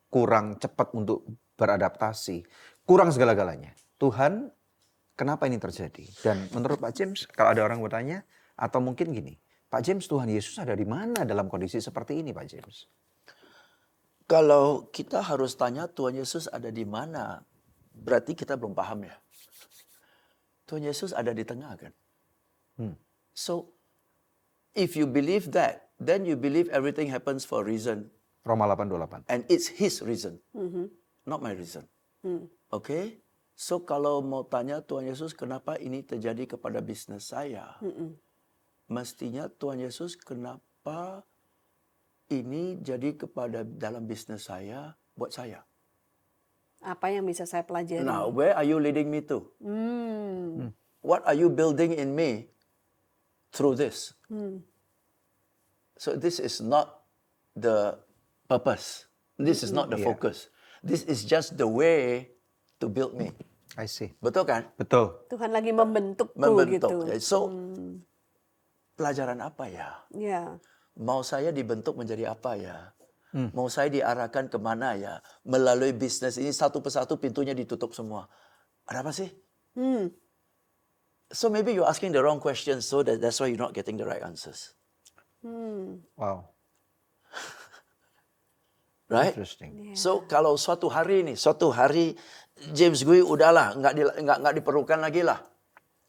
S3: kurang cepat untuk beradaptasi, kurang segala-galanya. Tuhan, kenapa ini terjadi? Dan menurut Pak James, kalau ada orang bertanya, atau mungkin gini, Pak James, Tuhan Yesus ada di mana dalam kondisi seperti ini, Pak James?
S1: Kalau kita harus tanya Tuhan Yesus ada di mana, berarti kita belum paham ya. Tuhan Yesus ada di tengah kan. So, if you believe that, then you believe everything happens for a reason.
S3: Roma 8:28.
S1: And it's his reason, not my reason. Okay? So kalau mau tanya Tuhan Yesus kenapa ini terjadi kepada bisnis saya, mestinya Tuhan Yesus kenapa ini jadi kepada dalam bisnis saya buat saya.
S2: Apa yang bisa saya pelajari?
S1: Now, where are you leading me to? What are you building in me through this? So this is not the purpose. This is not the focus. This is just the way to build me.
S3: I see.
S1: Betul kan?
S3: Betul.
S2: Tuhan lagi membentukku
S1: Membentuk.
S2: gitu.
S1: So, pelajaran apa ya?
S2: Ya.
S1: Mau saya dibentuk menjadi apa ya? Mau saya diarahkan kemana ya? Melalui bisnis ini satu persatu pintunya ditutup semua. Ada apa sih? So maybe you're asking the wrong questions, so that's why you're not getting the right answers.
S3: Wow.
S1: Right?
S3: Interesting.
S1: So kalau suatu hari James Gui udahlah nggak diperlukan lagi lah.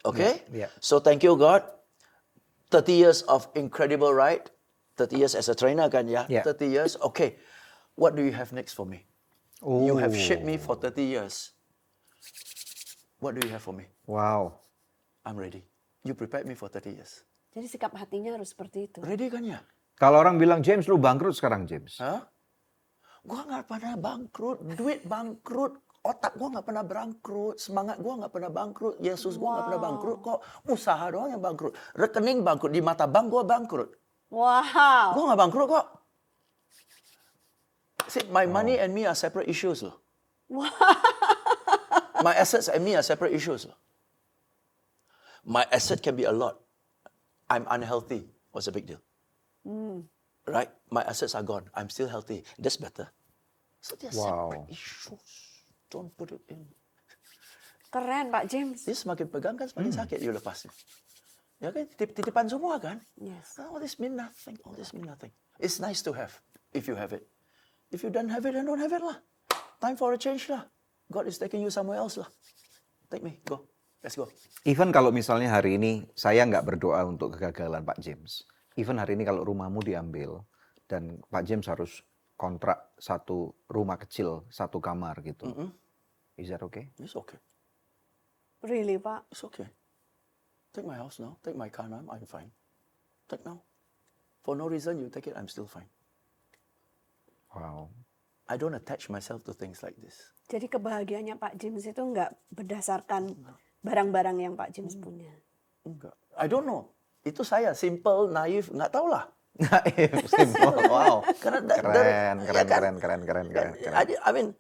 S1: Okay?
S3: Yeah.
S1: So thank you God. 30 years of incredible ride. 30 years as a trainer kan ya.
S3: Yeah.
S1: 30 years. Okay. What do you have next for me? You have shaped me for 30 years. What do you have for me?
S3: Wow.
S1: I'm ready. You prepared me for 30 years.
S2: Jadi sikap hatinya harus seperti itu.
S1: Ready kan ya?
S3: Kalau orang bilang, James, lu bangkrut sekarang, James.
S1: Hah? Gua nggak pernah bangkrut, duit bangkrut, otak gua nggak pernah bangkrut, semangat gua nggak pernah bangkrut, Yesus gua nggak pernah bangkrut kok, usaha doang yang bangkrut, rekening bangkrut, di mata bank gua bangkrut,
S2: Wow.
S1: gua nggak bangkrut kok. See, my money and me are separate issues loh. My assets and me are separate issues loh. My asset can be a lot. I'm unhealthy. What's the big deal? Right? My assets are gone. I'm still healthy. That's better. So they're separate issues. Don't put it in.
S2: Keren Pak James.
S1: Dia semakin pegang kan semakin sakit you lepasnya. Ya kan? Titipan semua kan?
S2: Yes.
S1: All this mean nothing. All this mean nothing. It's nice to have if you have it. If you don't have it, then don't have it lah. Time for a change lah. God is taking you somewhere else lah. Take me. Go. Let's go.
S3: Even kalau misalnya hari ini saya nggak berdoa untuk kegagalan Pak James. Even hari ini kalau rumahmu diambil dan Pak James harus kontrak satu rumah kecil, satu kamar gitu. Is that okay?
S1: It's okay.
S2: Really Pak?
S1: It's okay. Take my house now. Take my car now. I'm fine. Take now. For no reason you take it, I'm still fine.
S3: Wow.
S1: I don't attach myself to things like this.
S2: Jadi kebahagiaannya Pak James itu nggak berdasarkan barang-barang yang Pak James punya.
S1: Enggak. I don't know. Itu saya simple, naif, nggak tahu lah.
S3: Simple. Wow.
S1: Karena
S3: Keren.
S1: I mean,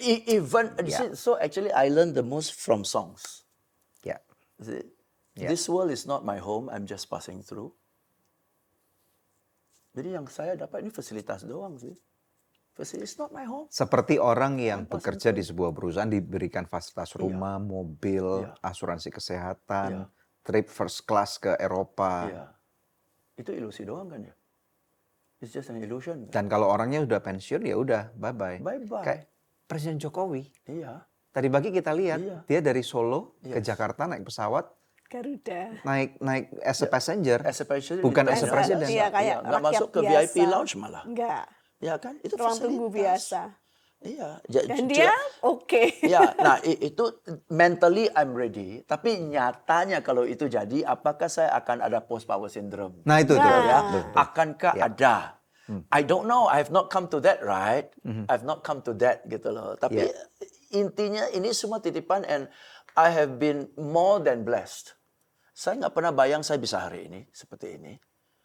S1: even
S3: Yeah.
S1: so actually I learned the most from songs.
S3: Ya.
S1: See,
S3: Yeah.
S1: This world is not my home, I'm just passing through. Jadi yang saya dapat ini fasilitas doang sih. It's not my home.
S3: Seperti orang yang bekerja di sebuah perusahaan diberikan fasilitas rumah, mobil,
S1: Iya.
S3: asuransi kesehatan,
S1: Iya.
S3: trip first class ke Eropa.
S1: Iya. Itu ilusi doang kan ya? It's just an illusion.
S3: Dan kalau orangnya udah pensiun ya udah bye-bye.
S1: Bye-bye.
S3: Kayak Presiden Jokowi.
S1: Iya.
S3: Tadi pagi kita lihat
S1: Iya.
S3: dia dari Solo ke
S1: Yes.
S3: Jakarta naik pesawat,
S2: Garuda.
S3: naik as a passenger.
S1: As a president,
S3: Bukan
S1: di
S3: as a
S1: president.
S3: president.
S2: Iya, kayak
S1: Nggak
S2: rakyat
S1: masuk ke
S2: biasa.
S1: VIP lounge malah.
S2: Enggak.
S1: Ya kan? Itu
S2: Ruang tunggu
S1: fasilitas.
S2: biasa.
S1: Iya.
S2: Dan dia oke.
S1: Ya, nah itu mentally I'm ready. Tapi nyatanya kalau itu jadi, apakah saya akan ada post power syndrome?
S3: Nah itu tuh.
S2: Nah.
S1: Ya,
S3: Betul.
S1: akankah ada? I don't know. I have not come to that, right? I've not come to that gitu loh. Tapi intinya ini semua titipan and I have been more than blessed. Saya nggak pernah bayang saya bisa hari ini seperti ini.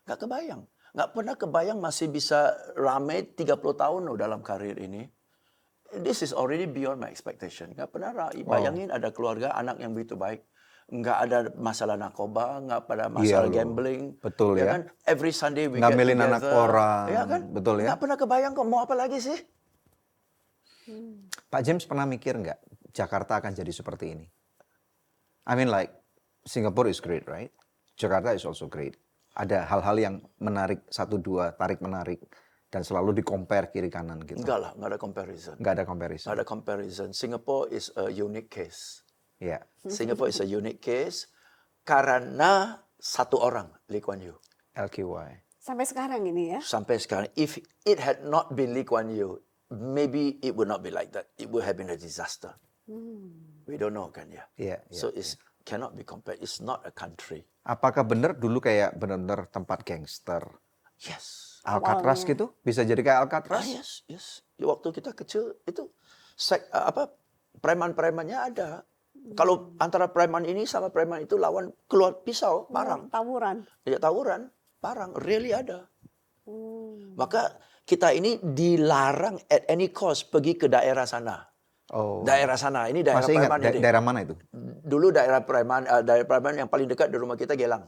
S1: Nggak kebayang. Nggak pernah kebayang masih bisa ramai 30 tahun loh dalam karir ini. This is already beyond my expectation. Nggak pernah bayangin ada keluarga anak yang begitu baik. Nggak ada masalah narkoba, nggak ada masalah
S3: loh.
S1: gambling.
S3: Betul ya.
S1: Kan? Every Sunday we
S3: Nggak
S1: get
S3: milih
S1: together.
S3: anak orang.
S1: Ya kan?
S3: Betul ya.
S1: Nggak pernah kebayang kok mau apa lagi sih?
S3: Pak James pernah mikir nggak Jakarta akan jadi seperti ini? I mean like Singapore is great, right? Jakarta is also great. Ada hal-hal yang menarik, satu dua tarik menarik dan selalu di-compare kiri kanan gitu.
S1: Enggak lah, nggak ada comparison.
S3: Nggak ada comparison.
S1: Nggak ada comparison. Singapore is a unique case.
S3: Iya.
S1: Singapore is a unique case karena satu orang, Lee Kuan Yew.
S3: LQY.
S2: Sampai sekarang ini ya.
S1: Sampai sekarang, if it had not been Lee Kuan Yew, maybe it would not be like that. It would have been a disaster. We don't know kan ya.
S3: Iya.
S1: So it cannot be compared. It's not a country.
S3: Apakah benar dulu kayak benar-benar tempat gangster?
S1: Yes.
S3: Alcatraz gitu? Bisa jadi kayak Alcatraz?
S1: Yes. Waktu kita kecil itu preman-premannya ada. Kalau antara preman ini sama preman itu lawan keluar pisau, parang.
S2: Tawuran.
S1: Ya tawuran, parang, really ada. Maka kita ini dilarang at any cost pergi ke daerah sana.
S3: Oh.
S1: Daerah sana, ini daerah
S3: Masih ingat
S1: preman ini.
S3: daerah mana itu?
S1: Dulu daerah preman yang paling dekat dari rumah kita Gelang.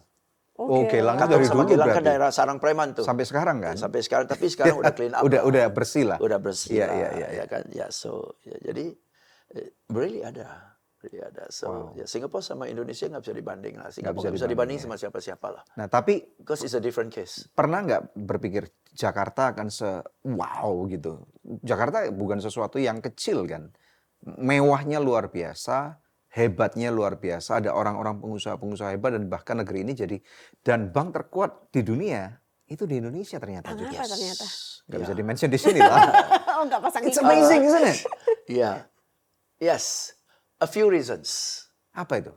S3: Oh, Gelang itu
S1: Katong
S3: dari
S1: sama
S3: dulu
S1: Gelang kan
S3: berarti.
S1: daerah sarang preman tuh.
S3: Sampai sekarang kan?
S1: Sampai sekarang, tapi sekarang udah clean up.
S3: Udah bersih lah.
S1: Udah bersih
S3: Iya,
S1: lah,
S3: iya.
S1: ya kan. Ya, so ya, jadi really ada. So ya, Singapore sama Indonesia nggak bisa dibanding lah. Singapore nggak bisa dibanding sama siapa-siapa lah.
S3: Nah, tapi
S1: Because it's a different case.
S3: pernah nggak berpikir Jakarta akan wow gitu? Jakarta bukan sesuatu yang kecil kan? Mewahnya luar biasa, hebatnya luar biasa. Ada orang-orang pengusaha-pengusaha hebat dan bahkan negeri ini dan bank terkuat di dunia itu di Indonesia ternyata juga.
S2: Kenapa ternyata?
S3: Nggak bisa dimention di sini lah.
S2: Oh, nggak pasang
S3: It's
S2: iklan.
S3: amazing, isn't it?
S1: Yeah. Yes. A few reasons.
S3: Apa itu?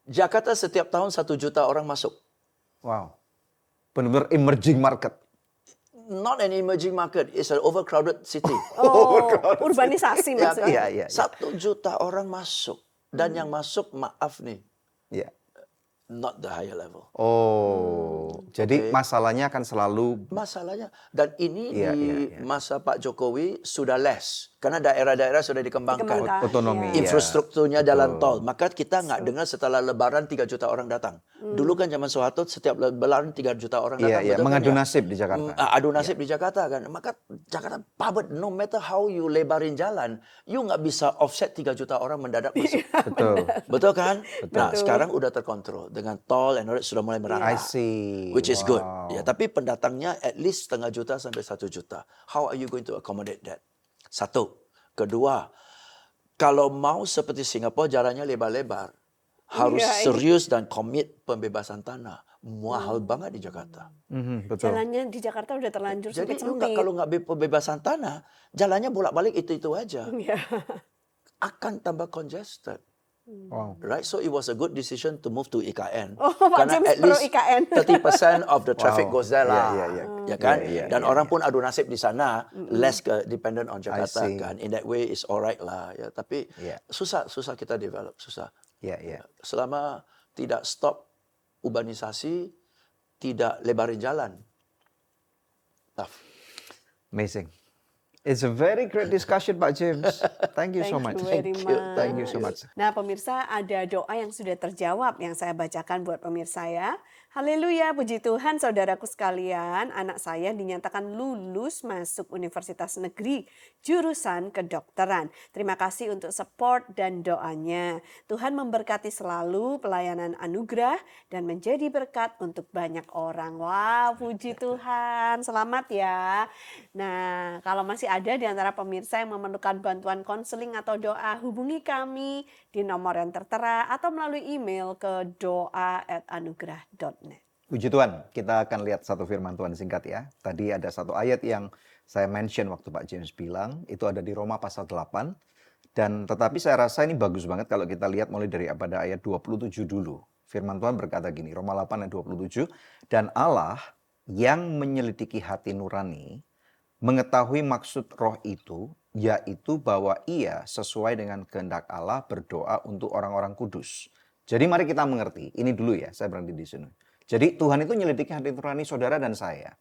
S1: Jakarta setiap tahun 1 juta orang masuk.
S3: Wow. Benar-benar emerging market.
S1: Not an emerging market, it's an overcrowded city.
S2: Oh, urbanisasi
S1: Ya,
S2: maksudnya.
S3: Iya.
S1: 1 juta orang masuk. Dan yang masuk, maaf nih,
S3: Iya.
S1: not the higher level.
S3: Oh, jadi masalahnya akan selalu
S1: Masalahnya, dan ini
S3: Iya,
S1: di
S3: iya.
S1: masa Pak Jokowi sudah less. Karena daerah-daerah sudah dikembangkan.
S2: Dikembangkan.
S3: otonomi.
S2: Iya.
S1: Infrastrukturnya jalan tol. Maka kita nggak dengar setelah lebaran 3 juta orang datang. Dulu kan zaman Soeharto setiap lebaran 3 juta orang datang.
S3: Iya,
S1: betul kan
S3: mengadu
S1: ya?
S3: nasib di Jakarta.
S1: Adu nasib di Jakarta kan. Maka Jakarta padat, no matter how you lebarin jalan, you nggak bisa offset 3 juta orang mendadak masuk.
S3: Betul.
S1: Betul kan? Nah, sekarang udah terkontrol. Dengan tol and all that sudah mulai
S3: I
S1: merata.
S3: see.
S1: Which is good.
S3: Wow.
S1: Ya, tapi pendatangnya at least 0,5 juta sampai 1 juta. How are you going to accommodate that? Satu. Kedua, kalau mau seperti Singapura jalannya lebar-lebar, harus
S2: Iya, ini-
S1: serius dan komit pembebasan tanah. Mahal banget di Jakarta.
S3: Betul.
S2: Jalannya di Jakarta udah terlanjur
S1: Jadi lu
S2: sempit-sempit.
S1: kalau nggak pembebasan tanah, jalannya bolak-balik itu aja.
S2: Iya.
S1: Akan tambah congested.
S3: Wow.
S1: Right, so it was a good decision to move to IKN.
S2: Oh, Pak James
S1: at
S2: pro
S1: least
S2: IKN.
S1: 30% of the traffic
S3: Wow.
S1: goes there lah.
S3: Iya.
S1: Ya kan?
S3: Iya,
S1: Dan
S3: iya,
S1: orang pun adu nasib di sana, less dependent on Jakarta
S3: see.
S1: kan. In that way is alright lah. Ya, tapi
S3: Iya.
S1: susah kita develop, susah.
S3: Iya.
S1: Selama tidak stop urbanisasi, tidak lebarin jalan. Tough.
S3: Amazing. It's a very great discussion, Pak James. Thank you so
S2: Thank
S3: much.
S2: you very
S1: Thank you,
S2: much.
S3: Thank you so much.
S2: Nah, pemirsa, ada doa yang sudah terjawab yang saya bacakan buat pemirsa ya. Haleluya, puji Tuhan saudaraku sekalian, anak saya dinyatakan lulus masuk Universitas Negeri jurusan kedokteran. Terima kasih untuk support dan doanya. Tuhan memberkati selalu pelayanan anugerah dan menjadi berkat untuk banyak orang. Wow, puji Tuhan. Selamat ya. Nah, kalau masih ada di antara pemirsa yang memerlukan bantuan konseling atau doa, hubungi kami di nomor yang tertera atau melalui email ke doa@anugerah.net.
S3: Puji Tuhan, kita akan lihat satu firman Tuhan singkat ya. Tadi ada satu ayat yang saya mention waktu Pak James bilang, itu ada di Roma pasal 8. Dan tetapi saya rasa ini bagus banget kalau kita lihat mulai dari pada ayat 27 dulu. Firman Tuhan berkata gini, Roma 8 ayat 27, dan Allah yang menyelidiki hati nurani, mengetahui maksud roh itu, yaitu bahwa ia sesuai dengan kehendak Allah berdoa untuk orang-orang kudus. Jadi mari kita mengerti, ini dulu ya, saya berhenti di sini. Jadi Tuhan itu menyelidiki hati nurani saudara dan saya.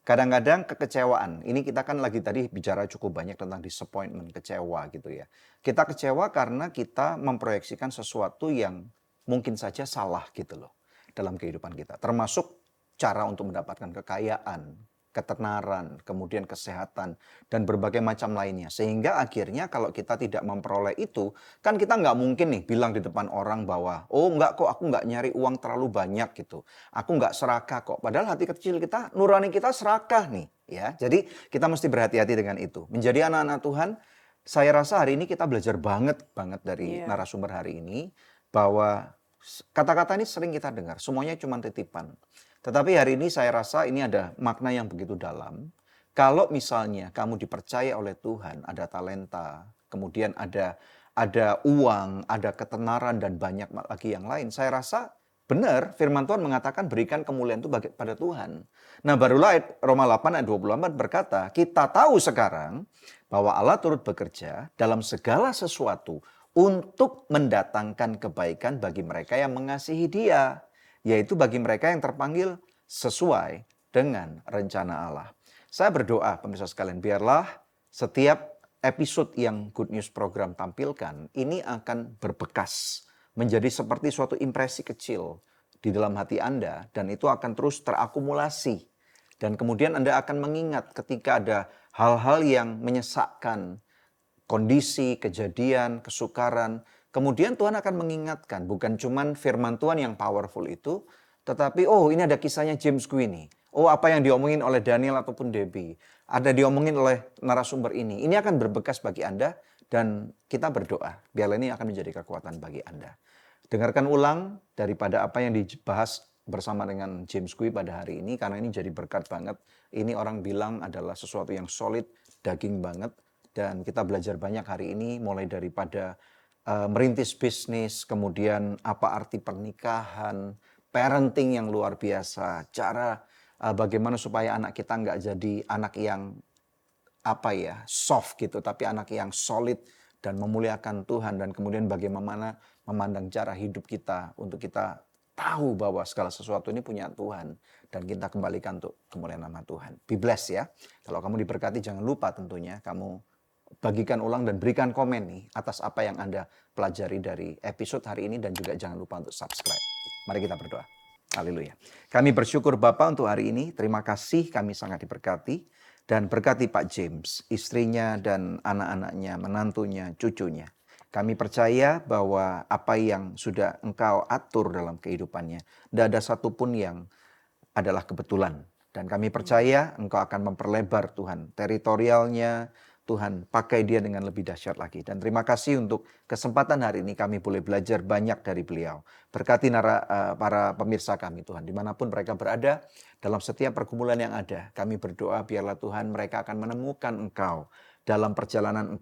S3: Kadang-kadang kekecewaan, ini kita kan lagi tadi bicara cukup banyak tentang disappointment, kecewa gitu ya. Kita kecewa karena kita memproyeksikan sesuatu yang mungkin saja salah gitu loh dalam kehidupan kita. Termasuk cara untuk mendapatkan kekayaan, ketenaran, kemudian kesehatan, dan berbagai macam lainnya. Sehingga akhirnya kalau kita tidak memperoleh itu, kan kita nggak mungkin nih bilang di depan orang bahwa, oh enggak kok aku nggak nyari uang terlalu banyak gitu. Aku nggak serakah kok. Padahal hati kecil kita, nurani kita serakah nih. Ya, jadi kita mesti berhati-hati dengan itu. Menjadi anak-anak Tuhan, saya rasa hari ini kita belajar banget dari narasumber hari ini, bahwa kata-kata ini sering kita dengar, semuanya cuma titipan. Tetapi hari ini saya rasa ini ada makna yang begitu dalam. Kalau misalnya kamu dipercaya oleh Tuhan, ada talenta, kemudian ada uang, ada ketenaran dan banyak lagi yang lain. Saya rasa benar firman Tuhan mengatakan berikan kemuliaan itu pada Tuhan. Nah barulah Roma 8 ayat 24 berkata, kita tahu sekarang bahwa Allah turut bekerja dalam segala sesuatu untuk mendatangkan kebaikan bagi mereka yang mengasihi Dia, yaitu bagi mereka yang terpanggil sesuai dengan rencana Allah. Saya berdoa pemirsa sekalian, biarlah setiap episode yang Good News Program tampilkan ini akan berbekas, menjadi seperti suatu impresi kecil di dalam hati Anda, dan itu akan terus terakumulasi. Dan kemudian Anda akan mengingat ketika ada hal-hal yang menyesakkan, kondisi, kejadian, kesukaran, kemudian Tuhan akan mengingatkan, bukan cuman firman Tuhan yang powerful itu, tetapi oh ini ada kisahnya James Queenie. Oh apa yang diomongin oleh Daniel ataupun Debbie. Ada diomongin oleh narasumber ini. Ini akan berbekas bagi Anda dan kita berdoa. Biarlah ini akan menjadi kekuatan bagi Anda. Dengarkan ulang daripada apa yang dibahas bersama dengan James Queenie pada hari ini. Karena ini jadi berkat banget. Ini orang bilang adalah sesuatu yang solid, daging banget. Dan kita belajar banyak hari ini mulai daripada merintis bisnis, kemudian apa arti pernikahan, parenting yang luar biasa, cara bagaimana supaya anak kita nggak jadi anak yang soft gitu, tapi anak yang solid dan memuliakan Tuhan, dan kemudian bagaimana memandang cara hidup kita untuk kita tahu bahwa segala sesuatu ini punya Tuhan dan kita kembalikan untuk kemuliaan nama Tuhan. Be blessed ya. Kalau kamu diberkati jangan lupa tentunya kamu bagikan ulang dan berikan komen nih atas apa yang Anda pelajari dari episode hari ini, dan juga jangan lupa untuk subscribe. Mari kita berdoa. Haleluya. Kami bersyukur Bapa untuk hari ini. Terima kasih, kami sangat diberkati. Dan berkati Pak James, istrinya dan anak-anaknya, menantunya, cucunya. Kami percaya bahwa apa yang sudah Engkau atur dalam kehidupannya, tidak ada satupun yang adalah kebetulan. Dan kami percaya Engkau akan memperlebar Tuhan teritorialnya. Tuhan pakai dia dengan lebih dahsyat lagi. Dan terima kasih untuk kesempatan hari ini kami boleh belajar banyak dari beliau. Berkati para pemirsa kami Tuhan, dimanapun mereka berada, dalam setiap pergumulan yang ada. Kami berdoa biarlah Tuhan mereka akan menemukan Engkau dalam perjalanan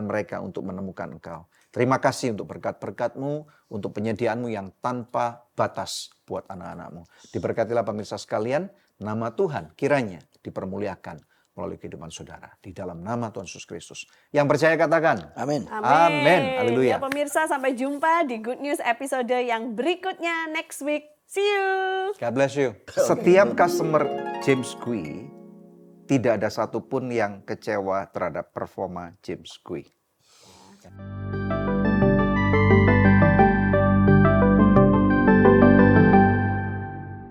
S3: mereka untuk menemukan Engkau. Terima kasih untuk berkat-berkat-Mu, untuk penyediaan-Mu yang tanpa batas buat anak-anak-Mu. Diberkatilah pemirsa sekalian, nama Tuhan kiranya dipermuliakan melalui kehidupan saudara. Di dalam nama Tuhan Yesus Kristus. Yang percaya katakan.
S1: Amin.
S3: Amin. Haleluya.
S2: Ya pemirsa, sampai jumpa di Good News episode yang berikutnya next week. See you.
S3: God bless you. Setiap customer James Gui, tidak ada satupun yang kecewa terhadap performa James Gui.